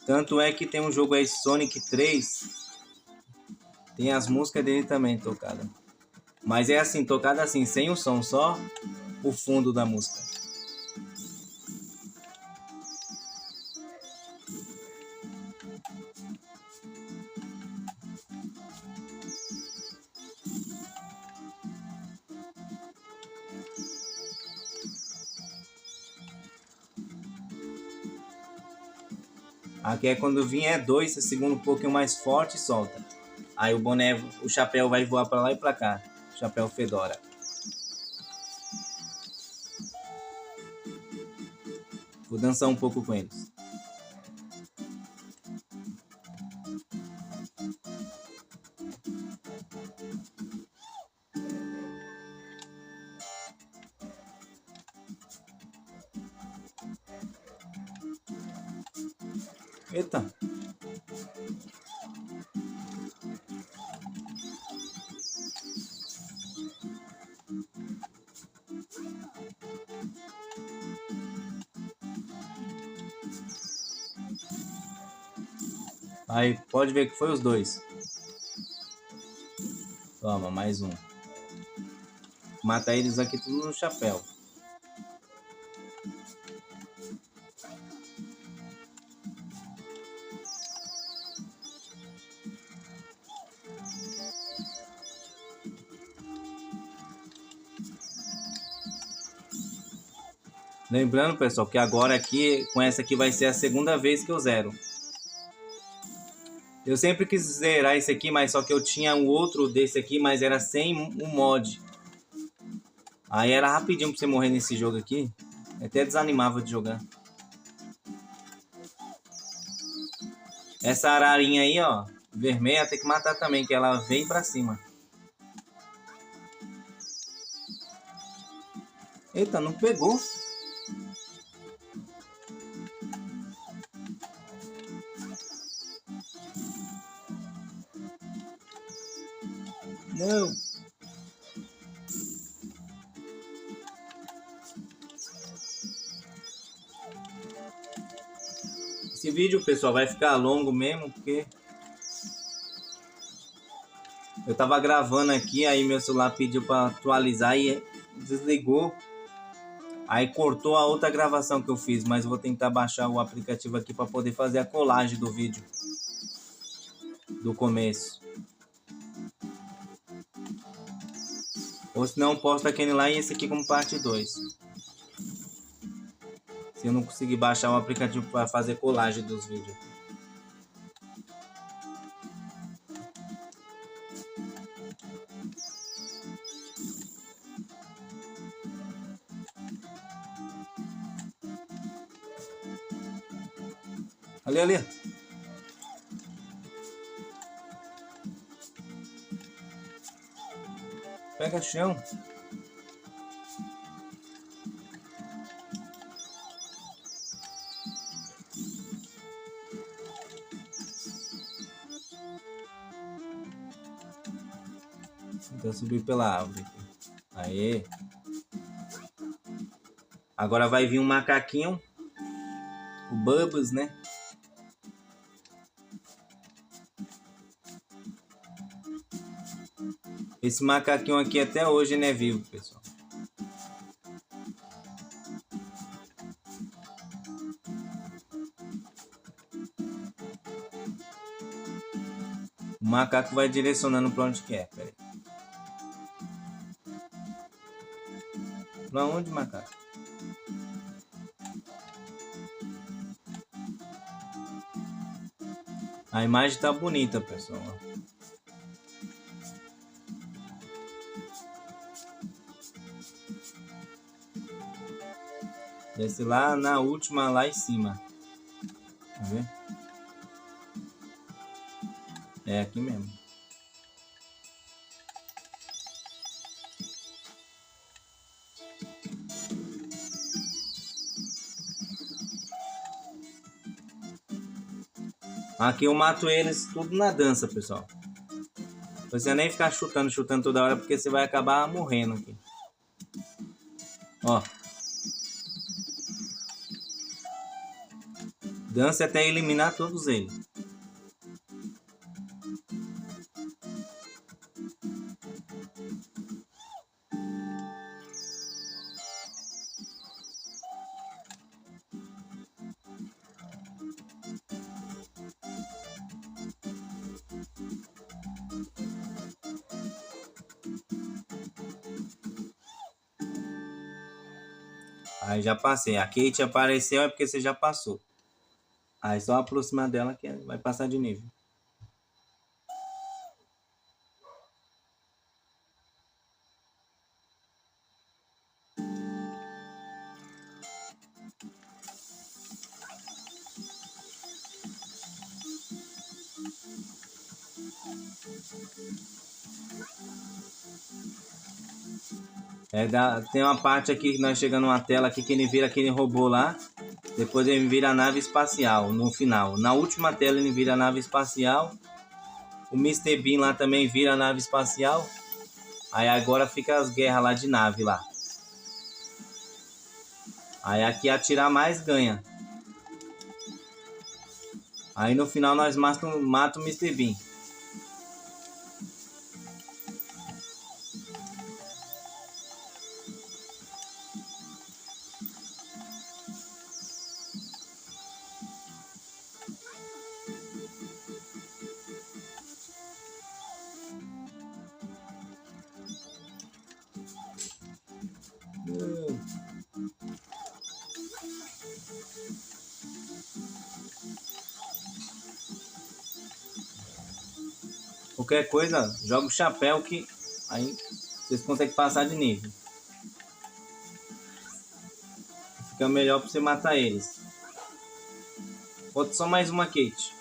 S1: Tanto é que tem um jogo aí, Sonic 3. Tem as músicas dele também tocadas. Mas é assim, tocada assim, sem o som, só o fundo da música. Aqui é quando vier dois, você segura um pouquinho mais forte e solta. Aí o boné, o chapéu vai voar para lá e para cá. Chapéu Fedora. Vou dançar um pouco com eles. Eita. Aí, pode ver que foi os dois. Toma, mais um. Mata eles aqui tudo no chapéu. Lembrando, pessoal, que agora aqui, com essa aqui vai ser a segunda vez que eu zero. Eu sempre quis zerar esse aqui, mas só que eu tinha um outro desse aqui, mas era sem um mod. Aí era rapidinho pra você morrer nesse jogo aqui. Até desanimava de jogar. Essa ararinha aí, ó, vermelha, tem que matar também, que ela vem pra cima. Eita, não pegou. Não. Esse vídeo, pessoal, vai ficar longo mesmo, porque eu tava gravando aqui, aí meu celular pediu para atualizar e desligou. Aí cortou a outra gravação que eu fiz, mas eu vou tentar baixar o aplicativo aqui para poder fazer a colagem do vídeo do começo. Ou se não, posto aquele lá e esse aqui como parte 2. Se eu não conseguir baixar o aplicativo para fazer colagem dos vídeos. Ali, ali. Pega chão. Então subir pela árvore. Aê. Agora vai vir um macaquinho. O Bubbles, né? Esse macaquinho aqui até hoje ele é vivo, pessoal. O macaco vai direcionando para onde quer. Pera aí. Pra onde, macaco? A imagem tá bonita, pessoal. Desce lá na última, lá em cima. Tá vendo? É aqui mesmo. Aqui eu mato eles tudo na dança, pessoal. Você nem ficar chutando toda hora, porque você vai acabar morrendo aqui. Ó. Dança até eliminar todos eles. Aí já passei. A Kate apareceu é porque você já passou. Aí só aproximar dela que vai passar de nível. Tem uma parte aqui que nós chegamos numa tela aqui que ele vira aquele robô lá. Depois ele vira a nave espacial no final. Na última tela ele vira a nave espacial. O Mr. Bean lá também vira a nave espacial. Aí agora fica as guerras lá de nave lá. Aí aqui atirar mais ganha. Aí no final nós mata o Mr. Bean. Qualquer coisa, joga o chapéu que aí vocês conseguem passar de nível. Fica melhor para você matar eles. Bota só mais uma Kate.